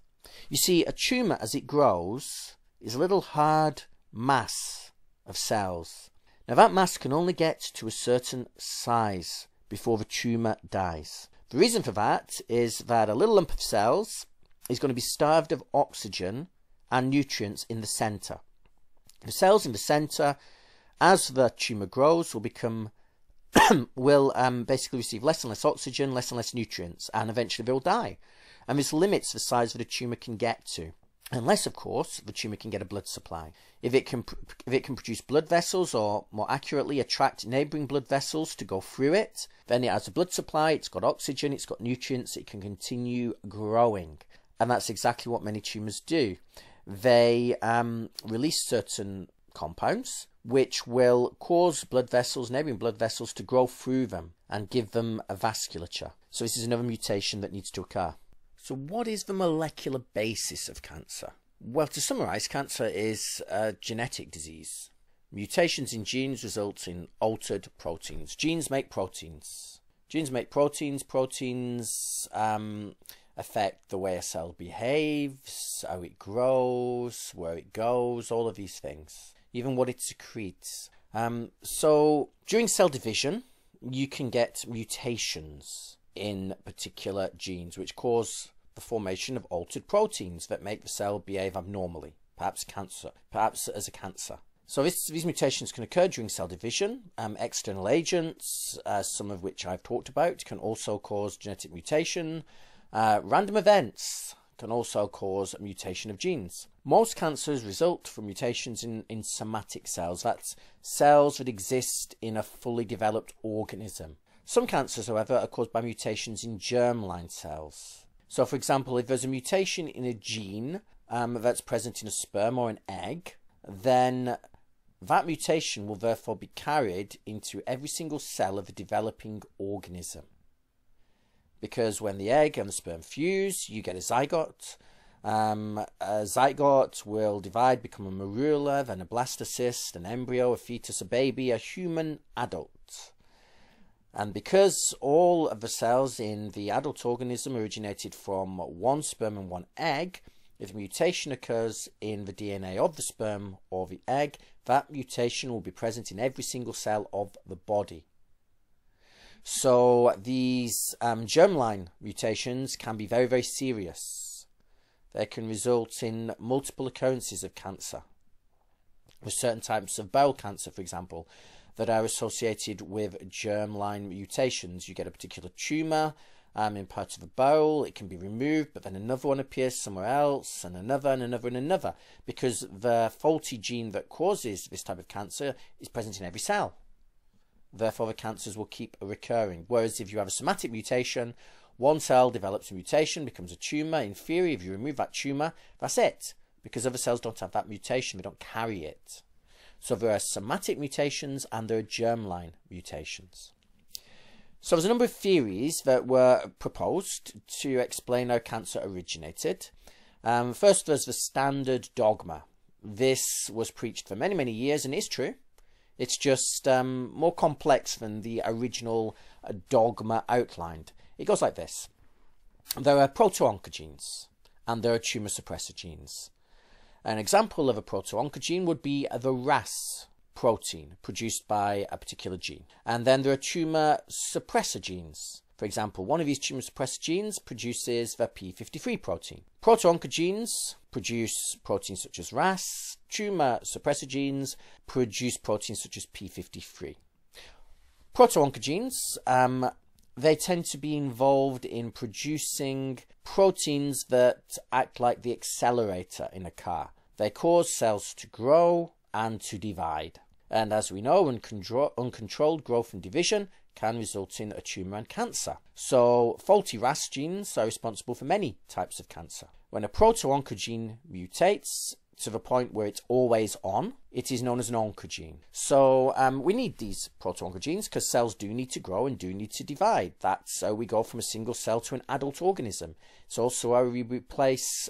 You see, a tumour as it grows is a little hard mass of cells. Now that mass can only get to a certain size before the tumour dies. The reason for that is that a little lump of cells is going to be starved of oxygen and nutrients in the centre. The cells in the centre, as the tumour grows, will become basically receive less and less oxygen, less and less nutrients, and eventually they'll die. And this limits the size that a tumour can get to. Unless, of course, the tumour can get a blood supply. If it can produce blood vessels, or more accurately, attract neighbouring blood vessels to go through it, then it has a blood supply, it's got oxygen, it's got nutrients, it can continue growing. And that's exactly what many tumours do. They release certain compounds which will cause blood vessels, neighbouring blood vessels, to grow through them and give them a vasculature. So this is another mutation that needs to occur. So what is the molecular basis of cancer? Well, to summarise, cancer is a genetic disease. Mutations in genes result in altered proteins. Genes make proteins. Genes make proteins. Proteins affect the way a cell behaves, how it grows, where it goes, all of these things. Even what it secretes. So during cell division, you can get mutations in particular genes which cause the formation of altered proteins that make the cell behave abnormally, perhaps as a cancer. So these mutations can occur during cell division. External agents, some of which I've talked about, can also cause genetic mutation. Random events can also cause a mutation of genes. Most cancers result from mutations in somatic cells. That's cells that exist in a fully developed organism. Some cancers, however, are caused by mutations in germline cells. So, for example, if there's a mutation in a gene that's present in a sperm or an egg, then that mutation will therefore be carried into every single cell of a developing organism. Because when the egg and the sperm fuse, you get a zygote. A zygote will divide, become a morula, then a blastocyst, an embryo, a fetus, a baby, a human adult. And because all of the cells in the adult organism originated from one sperm and one egg, if a mutation occurs in the DNA of the sperm or the egg, that mutation will be present in every single cell of the body. So these germline mutations can be very, very serious. They can result in multiple occurrences of cancer. With certain types of bowel cancer, for example, that are associated with germline mutations. You get a particular tumour in part of the bowel, it can be removed, but then another one appears somewhere else, and another, and another, and another, because the faulty gene that causes this type of cancer is present in every cell. Therefore, the cancers will keep recurring. Whereas if you have a somatic mutation, one cell develops a mutation, becomes a tumour. In theory, if you remove that tumour, that's it, because other cells don't have that mutation, they don't carry it. So there are somatic mutations and there are germline mutations. So there's a number of theories that were proposed to explain how cancer originated. First, there's the standard dogma. This was preached for many, many years and is true. It's just more complex than the original dogma outlined. It goes like this. There are proto-oncogenes and there are tumour suppressor genes. An example of a proto-oncogene would be the RAS protein produced by a particular gene. And then there are tumour suppressor genes. For example, one of these tumour suppressor genes produces the p53 protein. Proto-oncogenes produce proteins such as RAS. Tumour suppressor genes produce proteins such as p53. Proto-oncogenes, they tend to be involved in producing proteins that act like the accelerator in a car. They cause cells to grow and to divide. And as we know, uncontrolled growth and division can result in a tumour and cancer. So faulty RAS genes are responsible for many types of cancer. When a proto-oncogene mutates to the point where it's always on, it is known as an oncogene. So we need these proto-oncogenes because cells do need to grow and do need to divide. That's how we go from a single cell to an adult organism. It's also how we replace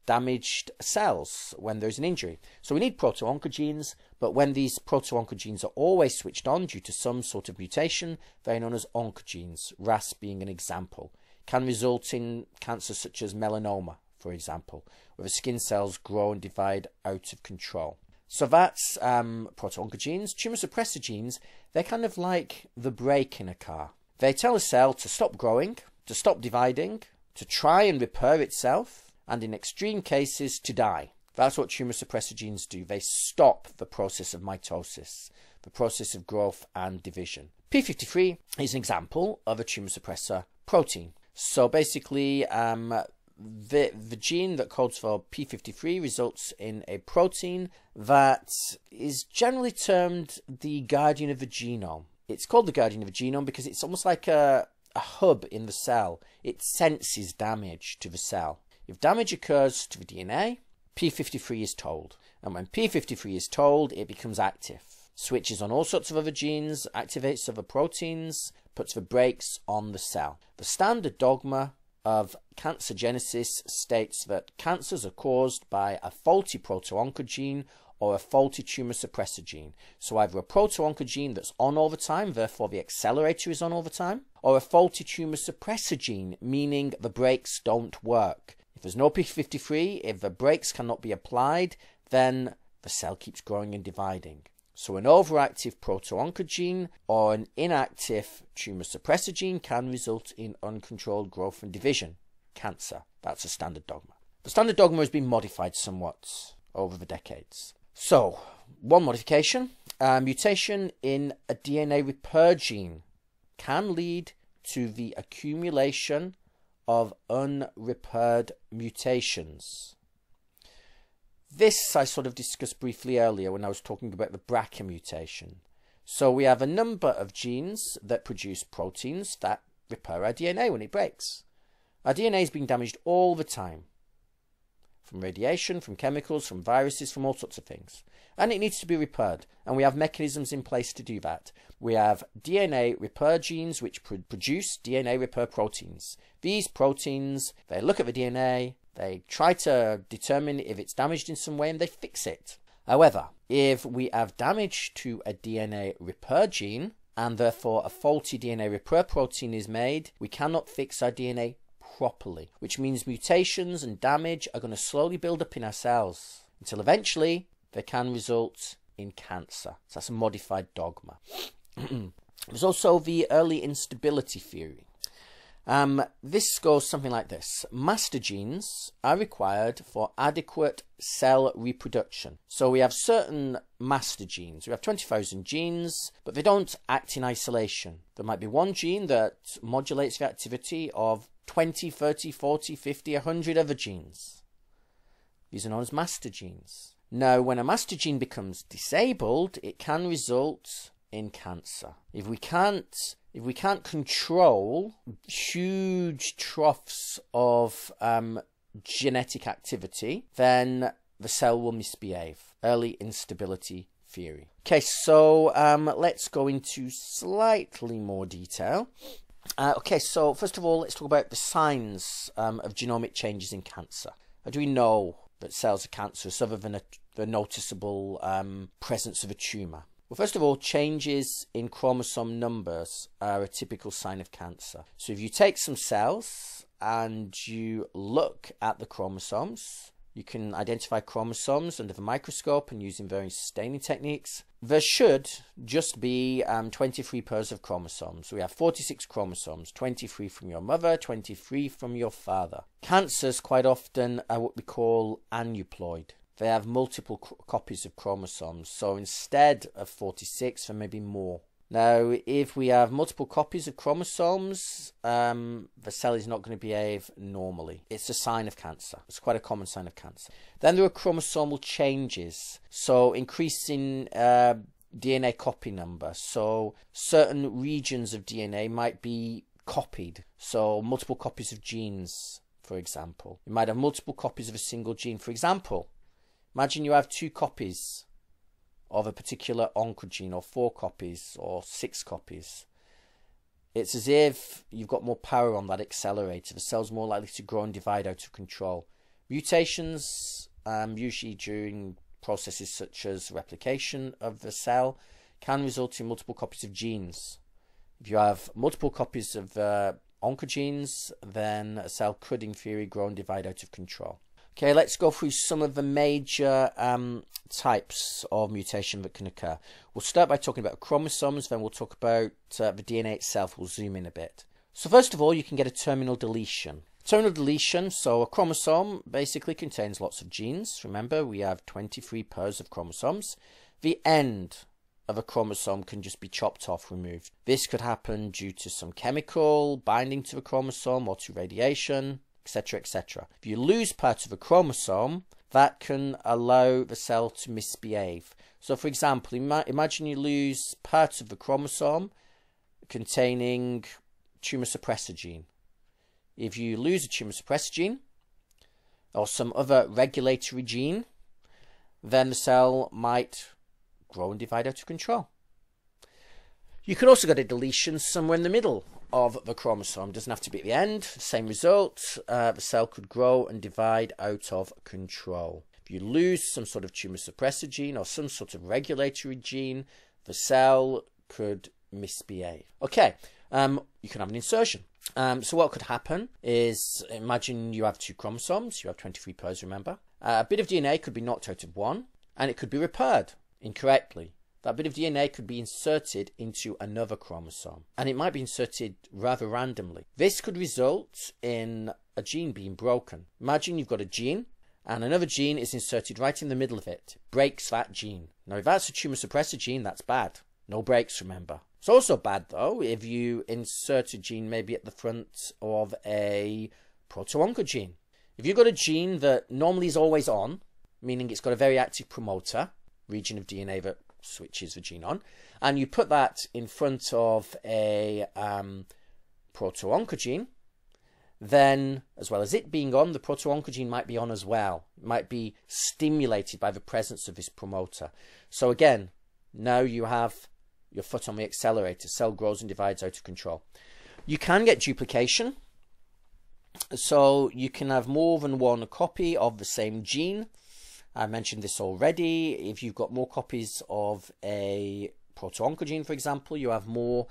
damaged cells when there's an injury. So we need proto-oncogenes, but when these proto-oncogenes are always switched on due to some sort of mutation, they're known as oncogenes, RAS being an example. Can result in cancers such as melanoma, for example, where the skin cells grow and divide out of control. So that's proto-oncogenes. Tumour suppressor genes, they're kind of like the brake in a car. They tell a cell to stop growing, to stop dividing, to try and repair itself, and in extreme cases to die. That's what tumour suppressor genes do. They stop the process of mitosis, the process of growth and division. p53 is an example of a tumour suppressor protein. So basically, the gene that codes for p53 results in a protein that is generally termed the guardian of the genome. It's called the guardian of the genome because it's almost like a hub in the cell. It senses damage to the cell. If damage occurs to the DNA, p53 is told. And when p53 is told, it becomes active. Switches on all sorts of other genes, activates other proteins, puts the brakes on the cell. The standard dogma of cancergenesis states that cancers are caused by a faulty proto-oncogene or a faulty tumour suppressor gene. So either a proto-oncogene that's on all the time, therefore the accelerator is on all the time, or a faulty tumour suppressor gene, meaning the brakes don't work. If there's no p53, if the brakes cannot be applied, then the cell keeps growing and dividing. So an overactive proto-oncogene or an inactive tumour suppressor gene can result in uncontrolled growth and division, cancer. That's a standard dogma. The standard dogma has been modified somewhat over the decades. So, one modification, mutation in a DNA repair gene can lead to the accumulation of unrepaired mutations. This I sort of discussed briefly earlier when I was talking about the BRCA mutation. So we have a number of genes that produce proteins that repair our DNA when it breaks. Our DNA is being damaged all the time. From radiation, from chemicals, from viruses, from all sorts of things. And it needs to be repaired. And we have mechanisms in place to do that. We have DNA repair genes which produce DNA repair proteins. These proteins, they look at the DNA, they try to determine if it's damaged in some way and they fix it. However, if we have damage to a DNA repair gene and therefore a faulty DNA repair protein is made, we cannot fix our DNA properly, which means mutations and damage are going to slowly build up in our cells until eventually they can result in cancer. So that's a modified dogma. There's also the early instability theory. This goes something like this. Master genes are required for adequate cell reproduction. So we have certain master genes. We have 20,000 genes, but they don't act in isolation. There might be one gene that modulates the activity of 20, 30, 40, 50, 100 other genes. These are known as master genes. Now, when a master gene becomes disabled, it can result in cancer. If we can't control huge troughs of genetic activity, then the cell will misbehave. Early instability theory. Okay, so let's go into slightly more detail. Okay, so first of all, let's talk about the signs of genomic changes in cancer. How do we know that cells are cancerous other than the noticeable presence of a tumour? Well, first of all, changes in chromosome numbers are a typical sign of cancer. So if you take some cells and you look at the chromosomes, you can identify chromosomes under the microscope and using various staining techniques. There should just be 23 pairs of chromosomes. We have 46 chromosomes, 23 from your mother, 23 from your father. Cancers quite often are what we call aneuploid. They have multiple copies of chromosomes, so instead of 46, there may be more. Now, if we have multiple copies of chromosomes, the cell is not going to behave normally. It's a sign of cancer. It's quite a common sign of cancer. Then there are chromosomal changes, so increasing DNA copy number. So certain regions of DNA might be copied, so multiple copies of genes, for example. You might have multiple copies of a single gene. For example, imagine you have 2 copies of a particular oncogene, or 4 copies, or 6 copies. It's as if you've got more power on that accelerator. The cell's more likely to grow and divide out of control. Mutations, usually during processes such as replication of the cell, can result in multiple copies of genes. If you have multiple copies of oncogenes, then a cell could, in theory, grow and divide out of control. Okay, let's go through some of the major types of mutation that can occur. We'll start by talking about chromosomes, then we'll talk about the DNA itself. We'll zoom in a bit. So first of all, you can get a terminal deletion. Terminal deletion, so a chromosome basically contains lots of genes. Remember, we have 23 pairs of chromosomes. The end of a chromosome can just be chopped off, removed. This could happen due to some chemical binding to the chromosome or to radiation, etc., etc. If you lose part of a chromosome, that can allow the cell to misbehave. So, for example, imagine you lose part of the chromosome containing tumor suppressor gene. If you lose a tumor suppressor gene or some other regulatory gene, then the cell might grow and divide out of control. You could also get a deletion somewhere in the middle. of the chromosome. Doesn't have to be at the end. Same result. The cell could grow and divide out of control. If you lose some sort of tumor suppressor gene or some sort of regulatory gene, the cell could misbehave. Okay, you can have an insertion. So what could happen is, imagine you have 2 chromosomes. You have 23 pairs, remember. A bit of DNA could be knocked out of one, and it could be repaired incorrectly. That bit of DNA could be inserted into another chromosome, and it might be inserted rather randomly. This could result in a gene being broken. Imagine you've got a gene, and another gene is inserted right in the middle of it. Breaks that gene. Now, if that's a tumor suppressor gene, that's bad. No breaks, remember. It's also bad, though, if you insert a gene maybe at the front of a proto-oncogene. If you've got a gene that normally is always on, meaning it's got a very active promoter, region of DNA that switches the gene on, and you put that in front of a proto-oncogene, then, as well as it being on, the proto-oncogene might be on as well. It might be stimulated by the presence of this promoter. So again, now you have your foot on the accelerator. Cell grows and divides out of control. You can get duplication. So you can have more than one copy of the same gene. I mentioned this already. If you've got more copies of a proto-oncogene, for example, you have more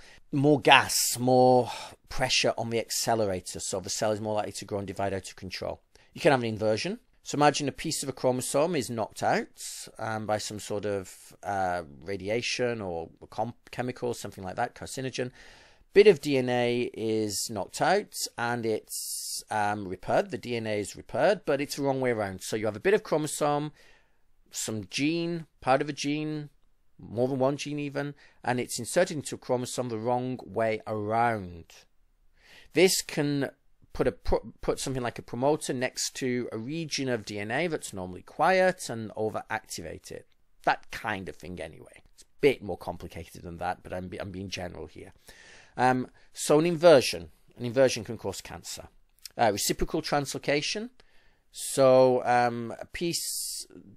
gas, more pressure on the accelerator, so the cell is more likely to grow and divide out of control. You can have an inversion. So imagine a piece of a chromosome is knocked out by some sort of radiation or chemical, something like that, carcinogen. Bit of DNA is knocked out and it's repaired. The DNA is repaired, but it's the wrong way around. So you have a bit of chromosome, some gene, part of a gene, more than one gene even, and it's inserted into a chromosome the wrong way around. This can put something like a promoter next to a region of DNA that's normally quiet and overactivate it. That kind of thing anyway. It's a bit more complicated than that, but I'm being general here. So an inversion can cause cancer. Reciprocal translocation. So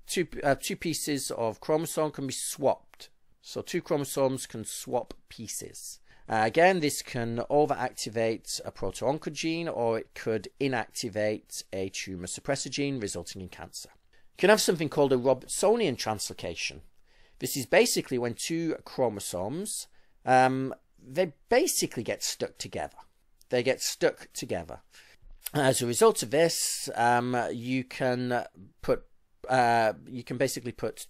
two pieces of chromosome can be swapped. So 2 chromosomes can swap pieces. Again, this can overactivate a proto-oncogene, or it could inactivate a tumor suppressor gene, resulting in cancer. You can have something called a Robertsonian translocation. This is basically when 2 chromosomes they basically get stuck together. They get stuck together. As a result of this, you can basically put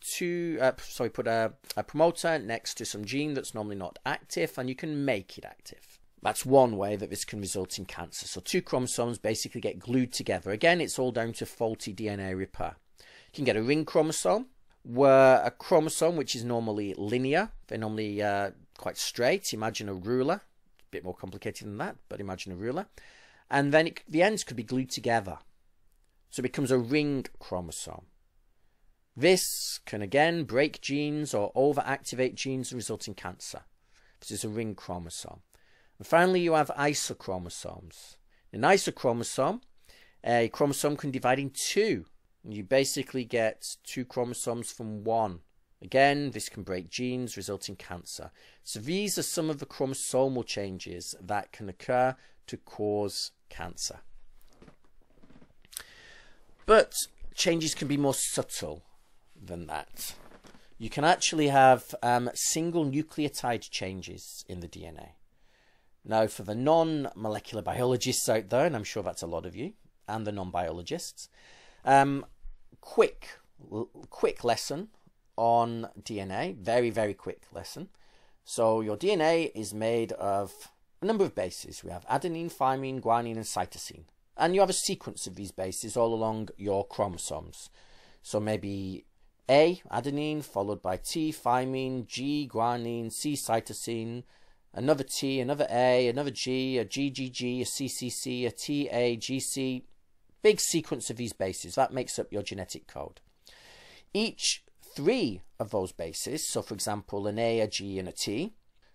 a promoter next to some gene that's normally not active, and you can make it active. That's one way that this can result in cancer. So 2 chromosomes basically get glued together. Again, it's all down to faulty DNA repair. You can get a ring chromosome, where a chromosome which is normally linear, they're normally quite straight. Imagine a ruler. A bit more complicated than that, but imagine a ruler. And then the ends could be glued together. So it becomes a ring chromosome. This can again break genes or overactivate genes and result in cancer. This is a ring chromosome. And finally, you have isochromosomes. In an isochromosome, a chromosome can divide in 2. And you basically get 2 chromosomes from 1. Again, this can break genes, result in cancer. So these are some of the chromosomal changes that can occur to cause cancer. But changes can be more subtle than that. You can actually have single nucleotide changes in the DNA. Now, for the non-molecular biologists out there, and I'm sure that's a lot of you, and the non-biologists, quick lesson on DNA, very, very quick lesson. So your DNA is made of a number of bases. We have adenine, thymine, guanine, and cytosine. And you have a sequence of these bases all along your chromosomes. So maybe A, adenine, followed by T, thymine, G, guanine, C, cytosine, another T, another A, another G, a GGG, a CCC, a TA, GC. Big sequence of these bases. That makes up your genetic code. Each 3 of those bases, so for example an A, a G and a T,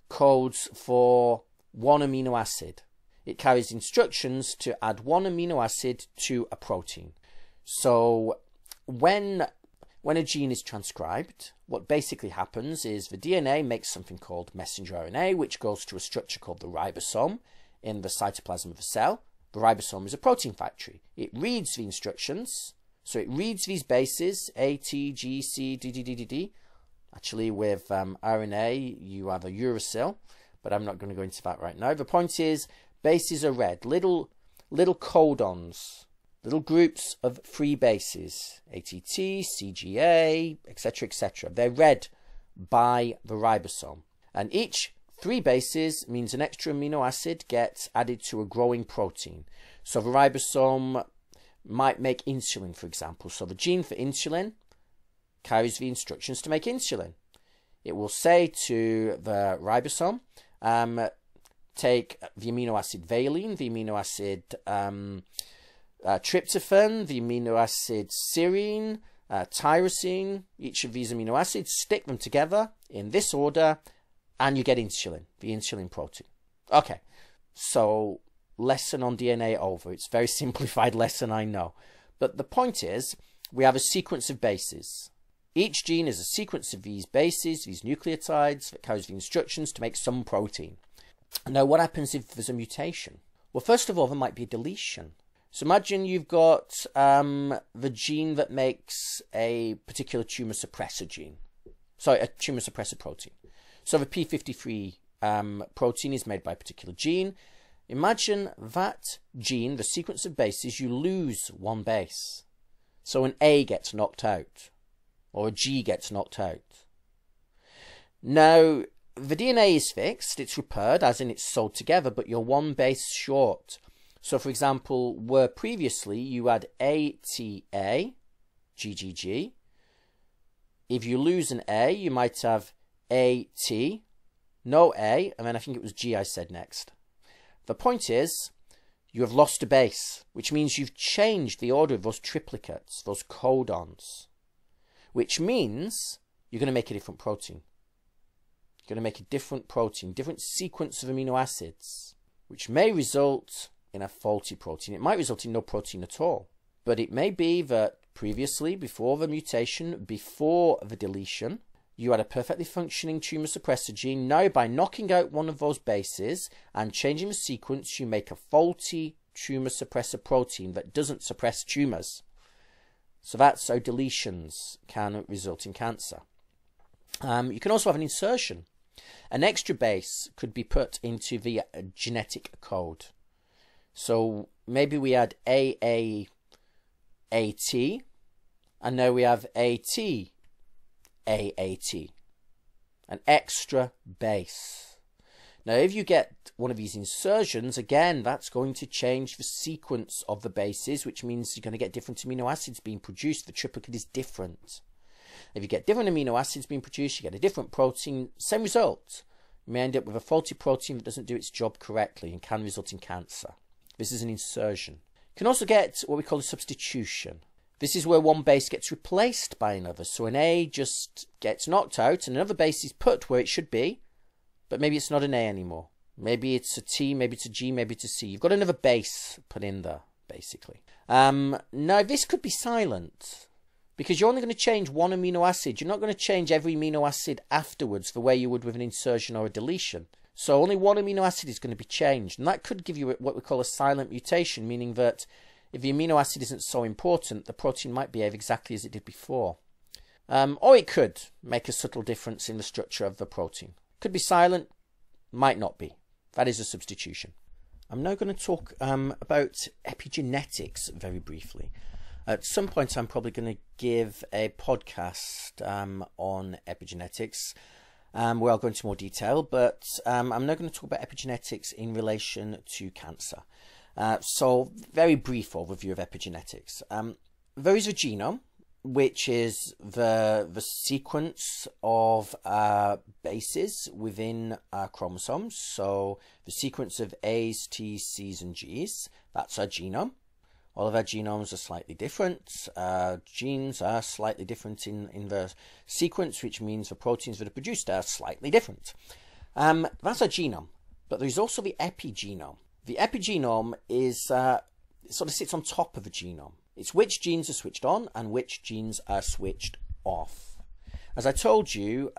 codes for 1 amino acid. It carries instructions to add 1 amino acid to a protein. So when a gene is transcribed, what basically happens is the DNA makes something called messenger RNA, which goes to a structure called the ribosome. in the cytoplasm of a cell. The ribosome is a protein factory. It reads the instructions. So it reads these bases, A, T, G, C, D, D, D, D, D. Actually, with RNA, you have a uracil, but I'm not going to go into that right now. The point is, bases are read. Little codons, little groups of free bases, ATT, CGA, etc., etc. They're read by the ribosome. And each 3 bases means an extra amino acid gets added to a growing protein. So the ribosome might make insulin, for example. So the gene for insulin carries the instructions to make insulin. It will say to the ribosome, take the amino acid valine, the amino acid tryptophan, the amino acid serine, tyrosine, each of these amino acids, stick them together in this order, and you get insulin, the insulin protein. Okay, so lesson on DNA over. It's a very simplified lesson, I know. But the point is, we have a sequence of bases. Each gene is a sequence of these bases, these nucleotides, that carries the instructions to make some protein. Now, what happens if there's a mutation? Well, first of all, there might be a deletion. So imagine you've got the gene that makes a particular tumor suppressor gene. Sorry, a tumor suppressor protein. So the P53 protein is made by a particular gene. Imagine that gene, the sequence of bases, you lose one base. So an A gets knocked out, or a G gets knocked out. Now, the DNA is fixed, it's repaired, as in it's sewed together, but you're one base short. So, for example, where previously you had ATA, GGG, if you lose an A, you might have AT, no A, and then I think it was G I said next. The point is, you have lost a base, which means you've changed the order of those triplicates, those codons, which means you're going to make a different protein. You're going to make a different protein, different sequence of amino acids, which may result in a faulty protein. It might result in no protein at all. But it may be that previously, before the mutation, before the deletion, you had a perfectly functioning tumor suppressor gene. Now, by knocking out one of those bases and changing the sequence, you make a faulty tumor suppressor protein that doesn't suppress tumors. So that's how deletions can result in cancer. You can also have an insertion. An extra base could be put into the genetic code. So maybe we had AAAT, and now we have AT. AAT, an extra base. Now, if you get one of these insertions, again, that's going to change the sequence of the bases, which means you're going to get different amino acids being produced. The triplicate is different. If you get different amino acids being produced, you get a different protein, same result. You may end up with a faulty protein that doesn't do its job correctly and can result in cancer. This is an insertion. You can also get what we call a substitution. This is where one base gets replaced by another. So an A just gets knocked out and another base is put where it should be, but maybe it's not an A anymore. Maybe it's a T, maybe it's a G, maybe it's a C. You've got another base put in there, basically. Now, this could be silent because you're only going to change one amino acid. You're not going to change every amino acid afterwards the way you would with an insertion or a deletion. So only one amino acid is going to be changed. And that could give you what we call a silent mutation, meaning that if the amino acid isn't so important, the protein might behave exactly as it did before. Or it could make a subtle difference in the structure of the protein. Could be silent, might not be. That is a substitution. I'm now going to talk about epigenetics very briefly. At some point, I'm probably going to give a podcast on epigenetics. Where I'll go into more detail, but I'm now going to talk about epigenetics in relation to cancer. So, very brief overview of epigenetics. There is a genome, which is the sequence of bases within chromosomes. So, the sequence of A's, T's, C's, and G's. That's our genome. All of our genomes are slightly different. Genes are slightly different in the sequence, which means the proteins that are produced are slightly different. That's our genome. But there's also the epigenome. The epigenome is it sort of sits on top of the genome. It's which genes are switched on and which genes are switched off. As I told you,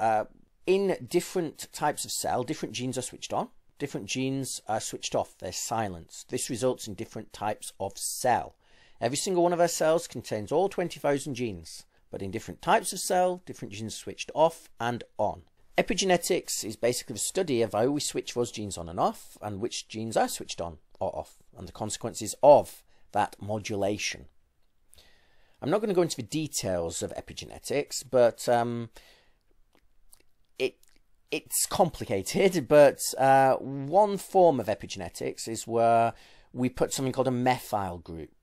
in different types of cell, different genes are switched on, different genes are switched off, they're silenced. This results in different types of cell. Every single one of our cells contains all 20,000 genes, but in different types of cell, different genes are switched off and on. Epigenetics is basically the study of how we switch those genes on and off, and which genes are switched on or off, and the consequences of that modulation. I'm not going to go into the details of epigenetics, but it's complicated, but one form of epigenetics is where we put something called a methyl group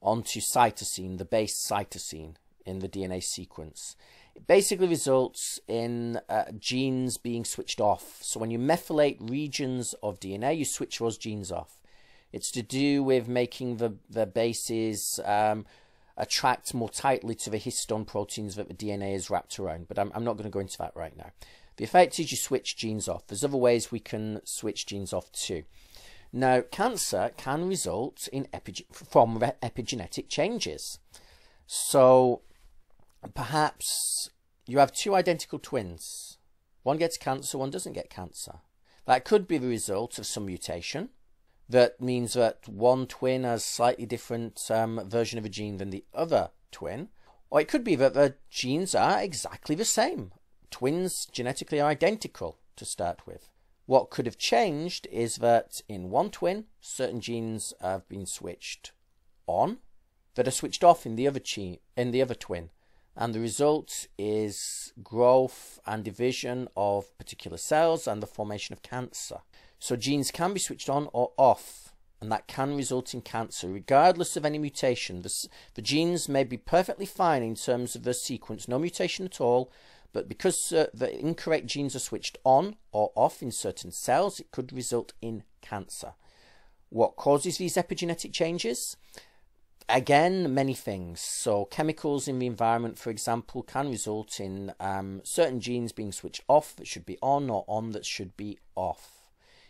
onto cytosine, the base cytosine in the DNA sequence. It basically results in genes being switched off. So when you methylate regions of DNA, you switch those genes off. It's to do with making the bases attract more tightly to the histone proteins that the DNA is wrapped around, but I'm not going to go into that right now. The effect is you switch genes off. There's other ways we can switch genes off too. Now, cancer can result in from epigenetic changes. So, perhaps you have two identical twins. One gets cancer, one doesn't get cancer. That could be the result of some mutation. That means that one twin has a slightly different version of a gene than the other twin. Or it could be that the genes are exactly the same. Twins genetically are identical to start with. What could have changed is that in one twin, certain genes have been switched on that are switched off in the other twin. And the result is growth and division of particular cells and the formation of cancer. So genes can be switched on or off, and that can result in cancer regardless of any mutation. The genes may be perfectly fine in terms of the sequence, no mutation at all, but because the incorrect genes are switched on or off in certain cells, it could result in cancer. What causes these epigenetic changes? Again, many things. So chemicals in the environment, for example, can result in certain genes being switched off that should be on, or on that should be off.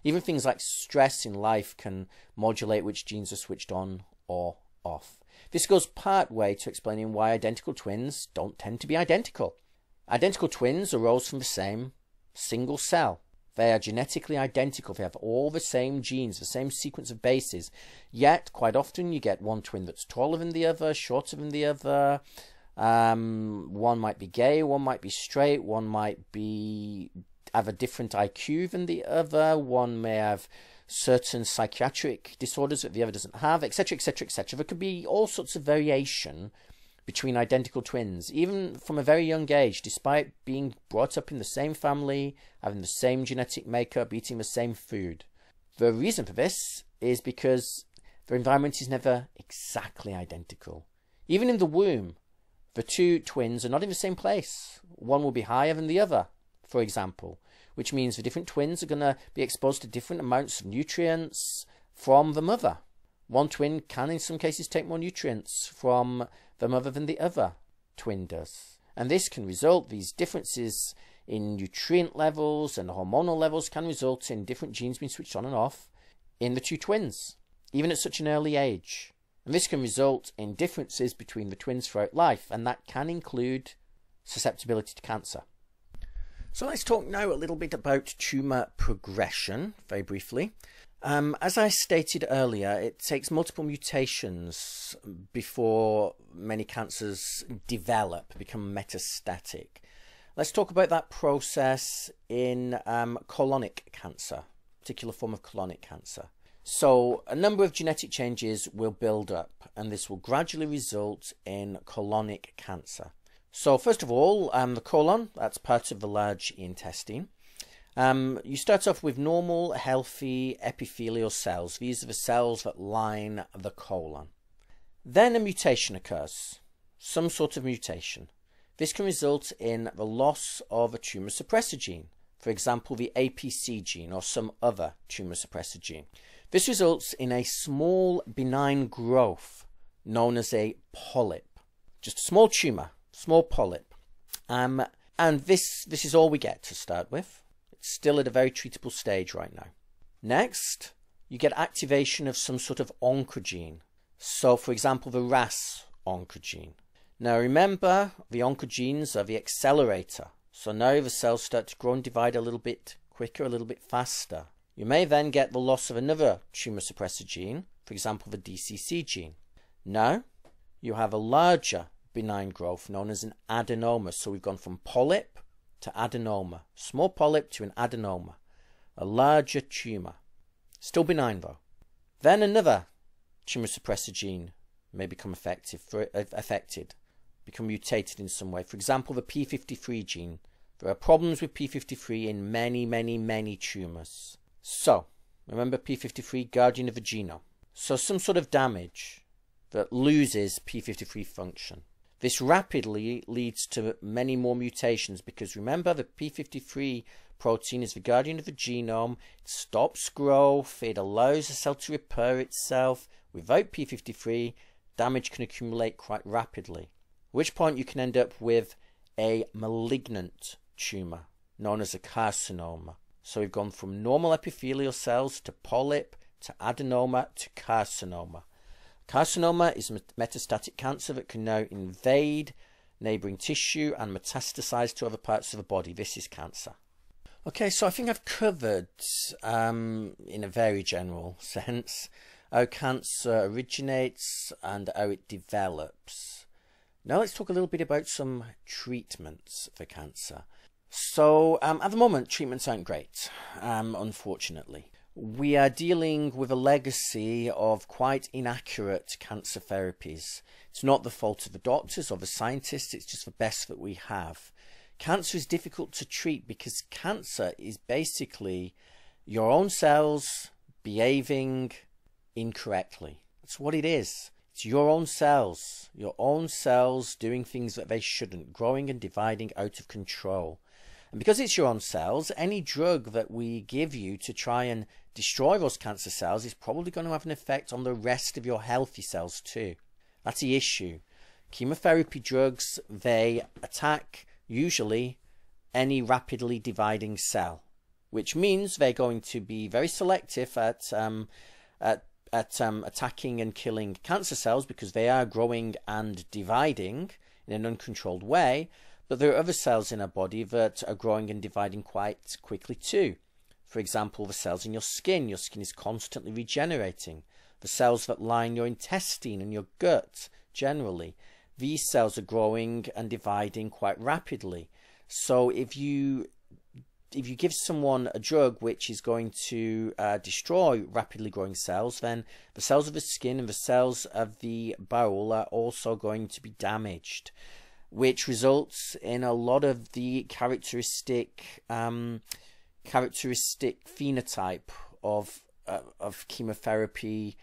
Even things like stress in life can modulate which genes are switched on or off. This goes part way to explaining why identical twins don't tend to be identical. Identical twins arose from the same single cell. They are genetically identical. They have all the same genes, the same sequence of bases. Yet, quite often, you get one twin that's taller than the other, shorter than the other. One might be gay, one might be straight, one might have a different IQ than the other. One may have certain psychiatric disorders that the other doesn't have, etc., etc., etc. There could be all sorts of variation between identical twins, even from a very young age, despite being brought up in the same family, having the same genetic makeup, eating the same food. The reason for this is because their environment is never exactly identical. Even in the womb, the two twins are not in the same place. One will be higher than the other, for example, which means the different twins are going to be exposed to different amounts of nutrients from the mother. One twin can, in some cases, take more nutrients from the mother than the other twin does. And this can result, these differences in nutrient levels and hormonal levels can result in different genes being switched on and off in the two twins, even at such an early age. And this can result in differences between the twins throughout life, and that can include susceptibility to cancer. So let's talk now a little bit about tumour progression, very briefly. As I stated earlier, it takes multiple mutations before many cancers develop, become metastatic. Let's talk about that process in colonic cancer, particular form of colonic cancer. So a number of genetic changes will build up, and this will gradually result in colonic cancer. So first of all, the colon, that's part of the large intestine. You start off with normal, healthy epithelial cells. These are the cells that line the colon. Then a mutation occurs, some sort of mutation. This can result in the loss of a tumour suppressor gene, for example, the APC gene or some other tumour suppressor gene. This results in a small benign growth known as a polyp, just a small tumour, small polyp. And this is all we get to start with. Still at a very treatable stage right now. Next, you get activation of some sort of oncogene. So, for example, the RAS oncogene. Now remember, the oncogenes are the accelerator. So now the cells start to grow and divide a little bit quicker, a little bit faster. You may then get the loss of another tumour suppressor gene, for example the DCC gene. Now you have a larger benign growth known as an adenoma. So we've gone from polyp to adenoma. Small polyp to an adenoma. A larger tumour. Still benign though. Then another tumour suppressor gene may become affected, become mutated in some way. For example, the p53 gene. There are problems with p53 in many tumours. So, remember p53, guardian of the genome. So some sort of damage that loses p53 function. This rapidly leads to many more mutations because remember the p53 protein is the guardian of the genome. It stops growth, it allows the cell to repair itself. Without p53, damage can accumulate quite rapidly. At which point you can end up with a malignant tumour known as a carcinoma. So we've gone from normal epithelial cells to polyp to adenoma to carcinoma. Carcinoma is metastatic cancer that can now invade neighbouring tissue and metastasize to other parts of the body. This is cancer. Okay, so I think I've covered, in a very general sense, how cancer originates and how it develops. Now let's talk a little bit about some treatments for cancer. So at the moment, treatments aren't great, unfortunately. We are dealing with a legacy of quite inaccurate cancer therapies. It's not the fault of the doctors or the scientists, it's just the best that we have. Cancer is difficult to treat because cancer is basically your own cells behaving incorrectly. That's what it is. It's your own cells doing things that they shouldn't, growing and dividing out of control. And because it's your own cells, any drug that we give you to try and destroy those cancer cells is probably going to have an effect on the rest of your healthy cells too. That's the issue. Chemotherapy drugs, they attack usually any rapidly dividing cell, which means they're going to be very selective at attacking and killing cancer cells because they are growing and dividing in an uncontrolled way. But there are other cells in our body that are growing and dividing quite quickly too. For example, the cells in your skin. Your skin is constantly regenerating. The cells that line your intestine and your gut generally. These cells are growing and dividing quite rapidly. So if you give someone a drug which is going to destroy rapidly growing cells, then the cells of the skin and the cells of the bowel are also going to be damaged, which results in a lot of the characteristic phenotype of chemotherapy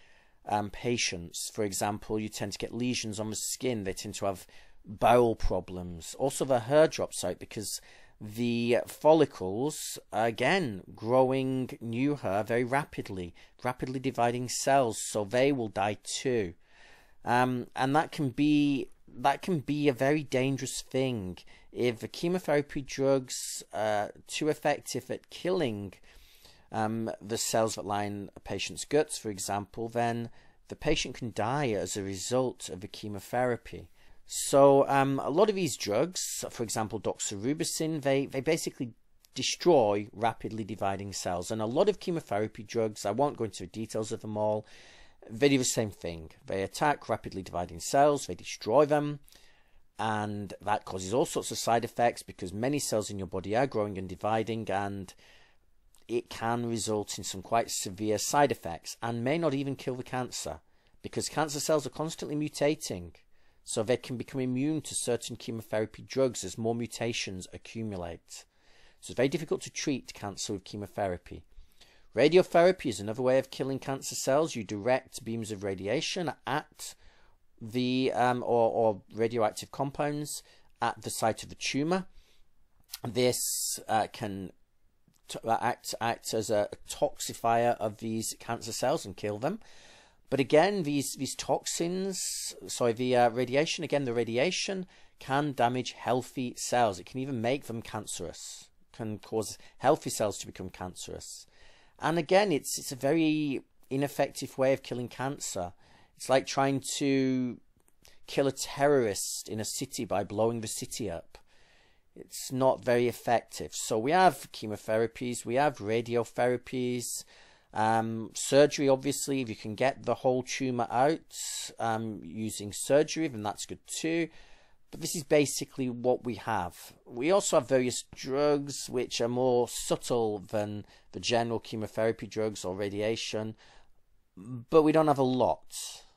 patients. For example, you tend to get lesions on the skin. They tend to have bowel problems. Also, the hair drops out because the follicles are again growing new hair very rapidly dividing cells, so they will die too. And that can be a very dangerous thing. If the chemotherapy drugs are too effective at killing the cells that line a patient's guts, for example, then the patient can die as a result of the chemotherapy. So a lot of these drugs, for example doxorubicin, they basically destroy rapidly dividing cells. And a lot of chemotherapy drugs, I won't go into the details of them all, they do the same thing. They attack rapidly dividing cells, they destroy them, and that causes all sorts of side effects because many cells in your body are growing and dividing, and it can result in some quite severe side effects and may not even kill the cancer because cancer cells are constantly mutating, so they can become immune to certain chemotherapy drugs as more mutations accumulate. So it's very difficult to treat cancer with chemotherapy. Radiotherapy is another way of killing cancer cells. You direct beams of radiation at the or radioactive compounds at the site of the tumour. This can act as a toxifier of these cancer cells and kill them. But again, these toxins, the radiation, the radiation can damage healthy cells. It can even make them cancerous, can cause healthy cells to become cancerous. And again, it's a very ineffective way of killing cancer. It's like trying to kill a terrorist in a city by blowing the city up. it's not very effective. So we have chemotherapies, we have radiotherapies, surgery. Obviously, if you can get the whole tumor out using surgery, then that's good too. But this is basically what we have. We also have various drugs which are more subtle than the general chemotherapy drugs or radiation, but we don't have a lot.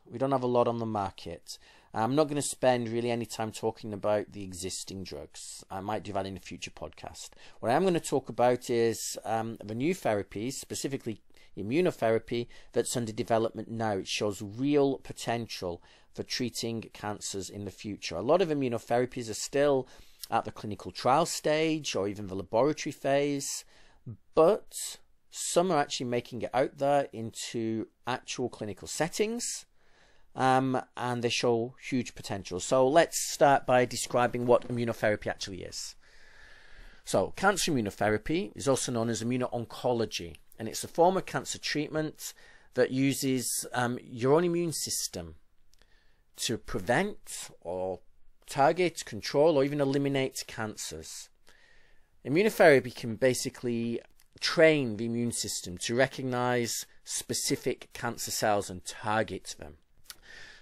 We don't have a lot on the market. I'm not going to spend really any time talking about the existing drugs. I might do that in a future podcast. What I am going to talk about is the new therapies, specifically immunotherapy, that's under development now. It shows real potential for treating cancers in the future. A lot of immunotherapies are still at the clinical trial stage or even the laboratory phase, but some are actually making it out there into actual clinical settings. And they show huge potential. So let's start by describing what immunotherapy actually is. So cancer immunotherapy is also known as immuno-oncology, and it's a form of cancer treatment that uses your own immune system to prevent or target, control, or even eliminate cancers. Immunotherapy can basically train the immune system to recognize specific cancer cells and target them.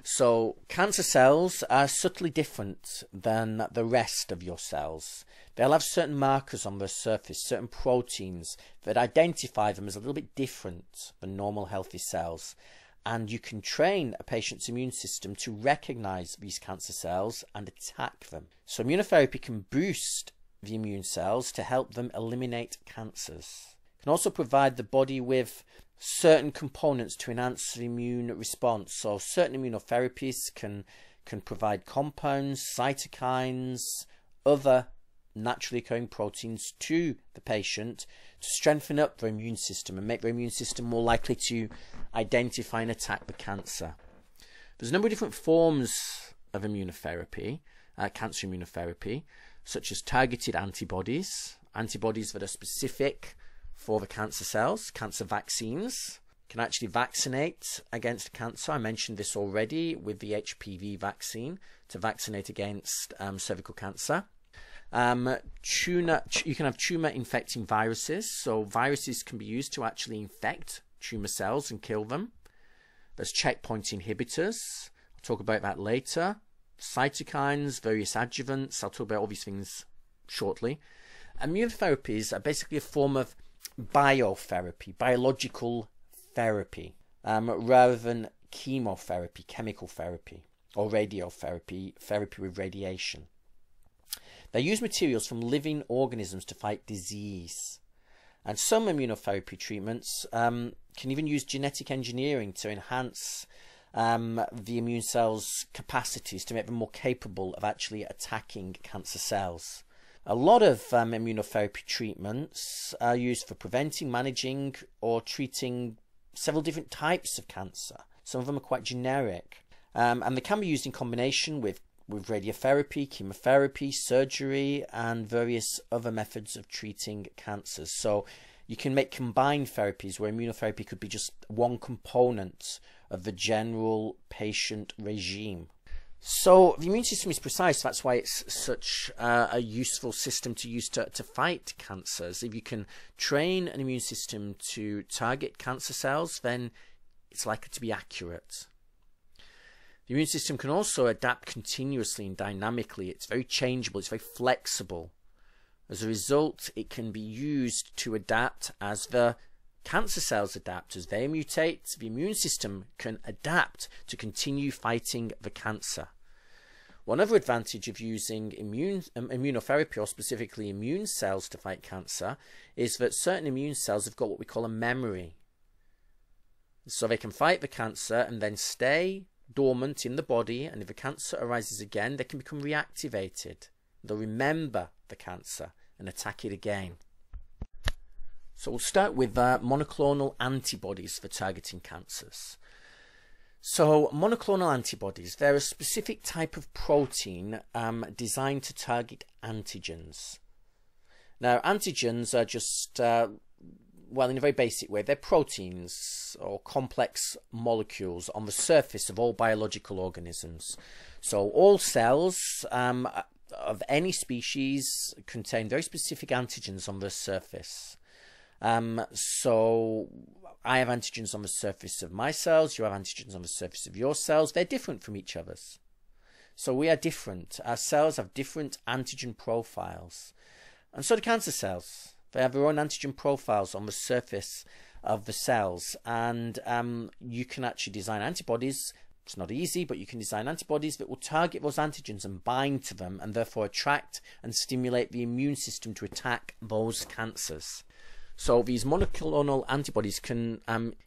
So cancer cells are subtly different than the rest of your cells. They'll have certain markers on their surface, certain proteins that identify them as a little bit different than normal healthy cells. And you can train a patient's immune system to recognize these cancer cells and attack them. So immunotherapy can boost the immune cells to help them eliminate cancers. It can also provide the body with certain components to enhance the immune response. So certain immunotherapies can provide compounds, cytokines, other naturally occurring proteins to the patient to strengthen up their immune system and make their immune system more likely to identify and attack the cancer. There's a number of different forms of immunotherapy, cancer immunotherapy, such as targeted antibodies, antibodies that are specific for the cancer cells. Cancer vaccines can actually vaccinate against cancer. I mentioned this already with the HPV vaccine to vaccinate against cervical cancer. You can have tumor infecting viruses. So viruses can be used to actually infect tumor cells and kill them. There's checkpoint inhibitors. I'll talk about that later. Cytokines, various adjuvants. I'll talk about all these things shortly. Immunotherapies are basically a form of biotherapy, biological therapy, rather than chemotherapy, chemical therapy, or radiotherapy, therapy with radiation. They use materials from living organisms to fight disease. And some immunotherapy treatments can even use genetic engineering to enhance the immune cells' capacities to make them more capable of actually attacking cancer cells. A lot of immunotherapy treatments are used for preventing, managing, or treating several different types of cancer. Some of them are quite generic, and they can be used in combination with radiotherapy, chemotherapy, surgery, and various other methods of treating cancers. So you can make combined therapies where immunotherapy could be just one component of the general patient regime. So the immune system is precise. That's why it's such a useful system to use to fight cancers. If you can train an immune system to target cancer cells, then it's likely to be accurate. The immune system can also adapt continuously and dynamically. It's very changeable. It's very flexible. As a result, it can be used to adapt as the cancer cells adapt. As they mutate, the immune system can adapt to continue fighting the cancer. One other advantage of using immunotherapy, or specifically immune cells to fight cancer, is that certain immune cells have got what we call a memory. So they can fight the cancer and then stay dormant in the body, and if the cancer arises again, they can become reactivated. They'll remember the cancer and attack it again. So we'll start with monoclonal antibodies for targeting cancers. So monoclonal antibodies, they're a specific type of protein designed to target antigens. Now antigens are just, well, in a very basic way, they're proteins or complex molecules on the surface of all biological organisms. So all cells of any species contain very specific antigens on the surface. So I have antigens on the surface of my cells, you have antigens on the surface of your cells. They're different from each other's. So we are different. Our cells have different antigen profiles. And so do cancer cells. They have their own antigen profiles on the surface of the cells. And you can actually design antibodies. It's not easy, but you can design antibodies that will target those antigens and bind to them, and therefore attract and stimulate the immune system to attack those cancers. So these monoclonal antibodies can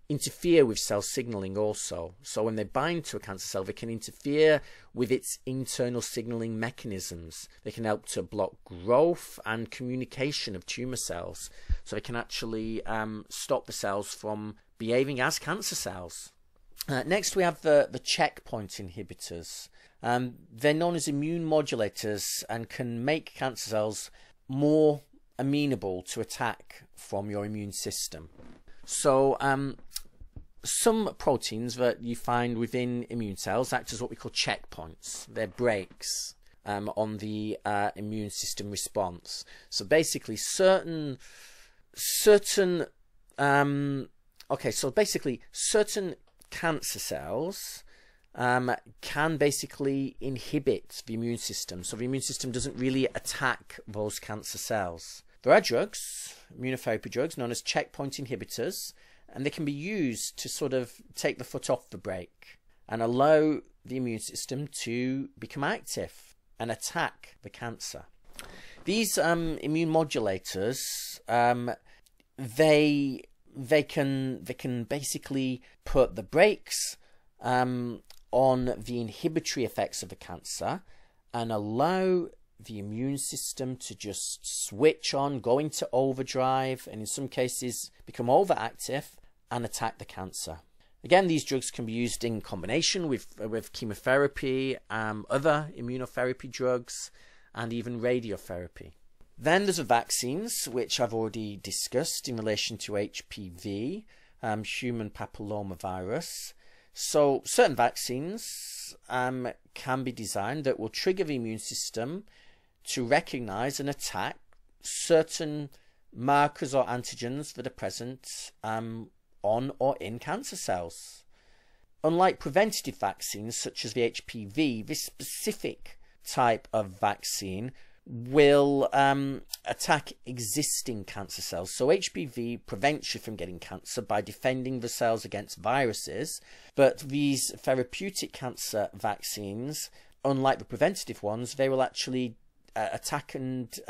interfere with cell signaling also. So when they bind to a cancer cell, they can interfere with its internal signaling mechanisms. They can help to block growth and communication of tumor cells. So they can actually stop the cells from behaving as cancer cells. Next we have the checkpoint inhibitors. They're known as immune modulators and can make cancer cells more amenable to attack from your immune system. So some proteins that you find within immune cells act as what we call checkpoints. They're brakes on the immune system response. So basically certain cancer cells can basically inhibit the immune system, so the immune system doesn't really attack those cancer cells. There are drugs, immunotherapy drugs, known as checkpoint inhibitors, and they can be used to sort of take the foot off the brake and allow the immune system to become active and attack the cancer. These immune modulators, they can basically put the brakes on the inhibitory effects of the cancer and allow the immune system to just switch on, go into overdrive, and in some cases become overactive and attack the cancer. Again, these drugs can be used in combination with chemotherapy, other immunotherapy drugs, and even radiotherapy. Then there's the vaccines, which I've already discussed in relation to HPV, human papillomavirus. So certain vaccines can be designed that will trigger the immune system to recognize and attack certain markers or antigens that are present on or in cancer cells. Unlike preventative vaccines such as the HPV, this specific type of vaccine will attack existing cancer cells. So HPV prevents you from getting cancer by defending the cells against viruses, but these therapeutic cancer vaccines, unlike the preventative ones, they will actually attack and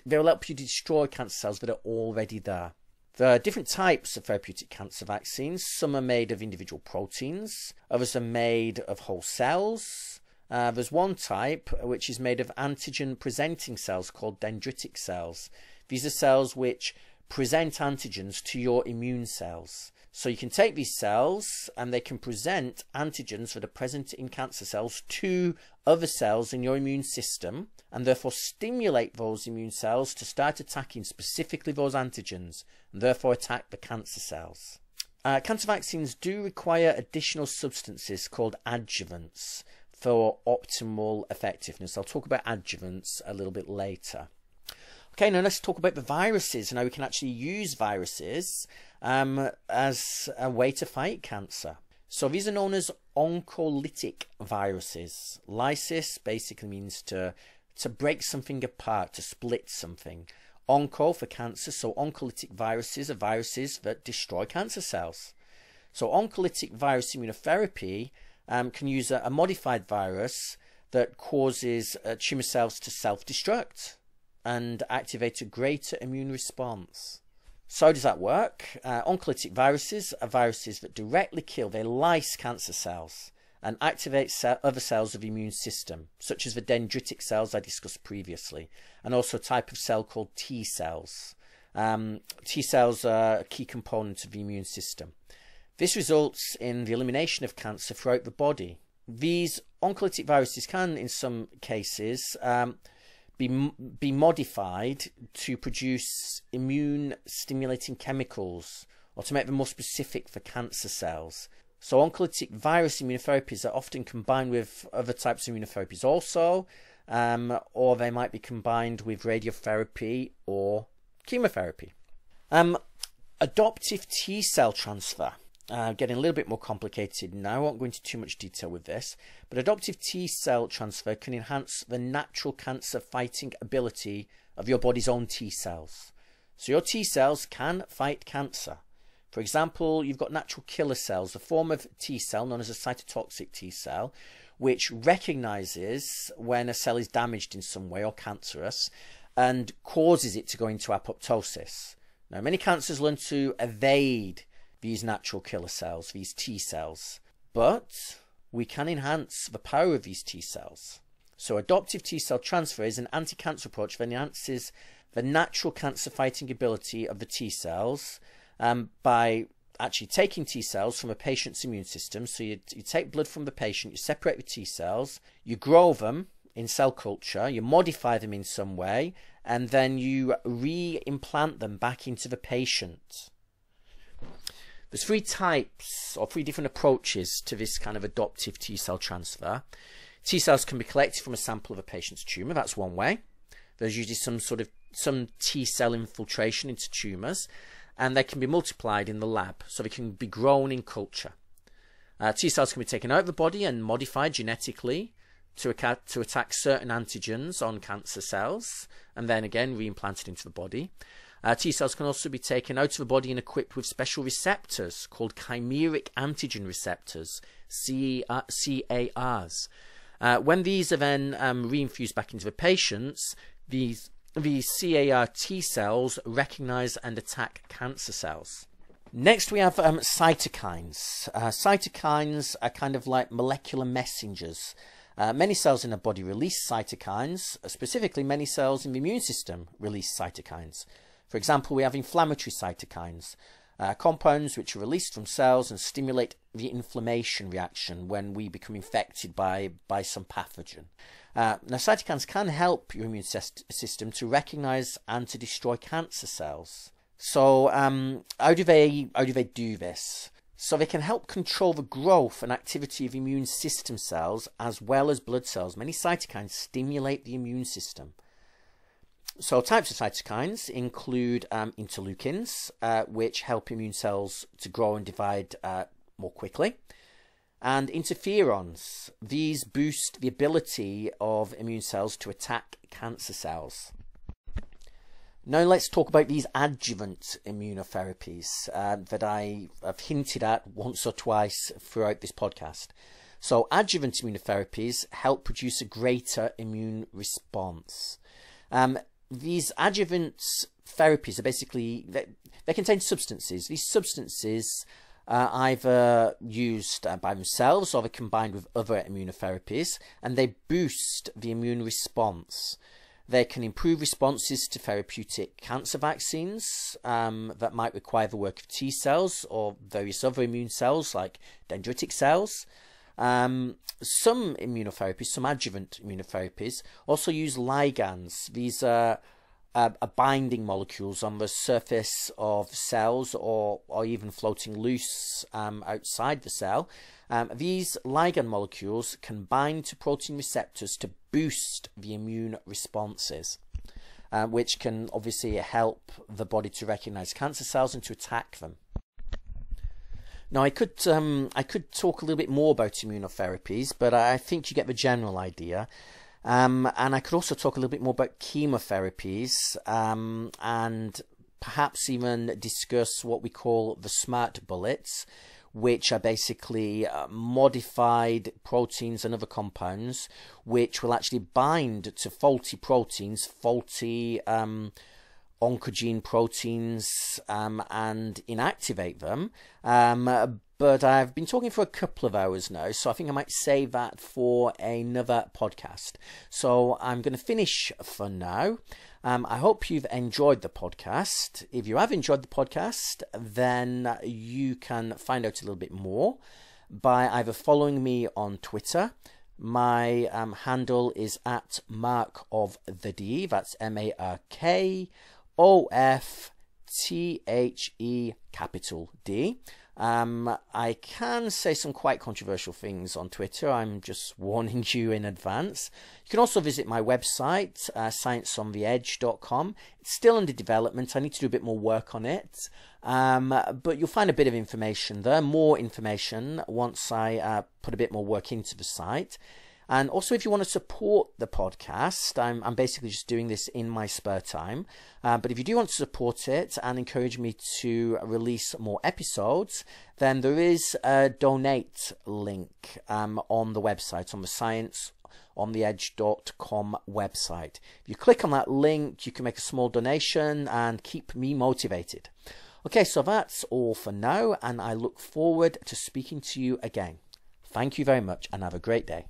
they will help you destroy cancer cells that are already there. There are different types of therapeutic cancer vaccines. Some are made of individual proteins, others are made of whole cells. There's one type which is made of antigen-presenting cells called dendritic cells. These are cells which present antigens to your immune cells. So you can take these cells and they can present antigens that are present in cancer cells to other cells in your immune system, and therefore stimulate those immune cells to start attacking specifically those antigens, and therefore attack the cancer cells. Cancer vaccines do require additional substances called adjuvants for optimal effectiveness. I'll talk about adjuvants a little bit later. Okay, now let's talk about the viruses and how we can actually use viruses as a way to fight cancer. So these are known as oncolytic viruses. Lysis basically means to break something apart, to split something. Onco for cancer, so oncolytic viruses are viruses that destroy cancer cells. So oncolytic virus immunotherapy can use a modified virus that causes tumor cells to self-destruct and activate a greater immune response. So how does that work? Oncolytic viruses are viruses that directly kill, they lyse cancer cells and activate other cells of the immune system, such as the dendritic cells I discussed previously, and also a type of cell called T cells. T cells are a key component of the immune system. This results in the elimination of cancer throughout the body. These oncolytic viruses can, in some cases, be modified to produce immune-stimulating chemicals or to make them more specific for cancer cells. So oncolytic virus immunotherapies are often combined with other types of immunotherapies also, or they might be combined with radiotherapy or chemotherapy. Adoptive T cell transfer. Getting a little bit more complicated now. I won't go into too much detail with this, but adoptive T cell transfer can enhance the natural cancer fighting ability of your body's own T cells. So your T cells can fight cancer. For example, you've got natural killer cells, a form of T cell known as a cytotoxic T cell, which recognizes when a cell is damaged in some way or cancerous and causes it to go into apoptosis. Now, many cancers learn to evade these natural killer cells, these T cells, but we can enhance the power of these T cells. So adoptive T cell transfer is an anti-cancer approach that enhances the natural cancer fighting ability of the T cells by actually taking T cells from a patient's immune system. So you take blood from the patient, you separate the T cells, you grow them in cell culture, you modify them in some way, and then you re-implant them back into the patient. There's three types or three different approaches to this kind of adoptive T cell transfer. T cells can be collected from a sample of a patient's tumour. That's one way. There's usually some T cell infiltration into tumours, and they can be multiplied in the lab, so they can be grown in culture. T cells can be taken out of the body and modified genetically to attack certain antigens on cancer cells, and then again re-implanted into the body. T cells can also be taken out of the body and equipped with special receptors called chimeric antigen receptors, CARs. When these are then reinfused back into the patients, these CAR T cells recognize and attack cancer cells. Next we have cytokines. Cytokines are kind of like molecular messengers. Many cells in the body release cytokines. Specifically, many cells in the immune system release cytokines. For example, we have inflammatory cytokines, compounds which are released from cells and stimulate the inflammation reaction when we become infected by some pathogen. Now, cytokines can help your immune system to recognize and to destroy cancer cells. So how do they do this? So they can help control the growth and activity of immune system cells as well as blood cells. Many cytokines stimulate the immune system. So types of cytokines include interleukins, which help immune cells to grow and divide more quickly, and interferons. These boost the ability of immune cells to attack cancer cells. Now let's talk about these adjuvant immunotherapies that I have hinted at once or twice throughout this podcast. So adjuvant immunotherapies help produce a greater immune response. These adjuvant therapies are basically, they contain substances. These substances are either used by themselves or they're combined with other immunotherapies, and they boost the immune response. They can improve responses to therapeutic cancer vaccines that might require the work of T cells or various other immune cells like dendritic cells. Some immunotherapies, some adjuvant immunotherapies, also use ligands. These are binding molecules on the surface of cells or even floating loose outside the cell. These ligand molecules can bind to protein receptors to boost the immune responses, which can obviously help the body to recognize cancer cells and to attack them. Now, I could talk a little bit more about immunotherapies, but I think you get the general idea. And I could also talk a little bit more about chemotherapies and perhaps even discuss what we call the smart bullets, which are basically modified proteins and other compounds which will actually bind to faulty proteins, faulty oncogene proteins, and inactivate them. But I've been talking for a couple of hours now, so I think I might save that for another podcast. So I'm going to finish for now. I hope you've enjoyed the podcast. If you have enjoyed the podcast, then you can find out a little bit more by either following me on Twitter. My handle is at Mark of the D. That's MarkOfthe capital D. I can say some quite controversial things on Twitter. I'm just warning you in advance. You can also visit my website, scienceontheedge.com. It's still under development. I need to do a bit more work on it. But you'll find a bit of information there, more information once I put a bit more work into the site. And also, if you want to support the podcast, I'm basically just doing this in my spare time. But if you do want to support it and encourage me to release more episodes, then there is a donate link on the website, on the scienceontheedge.com website. If you click on that link, you can make a small donation and keep me motivated. Okay, so that's all for now, and I look forward to speaking to you again. Thank you very much, and have a great day.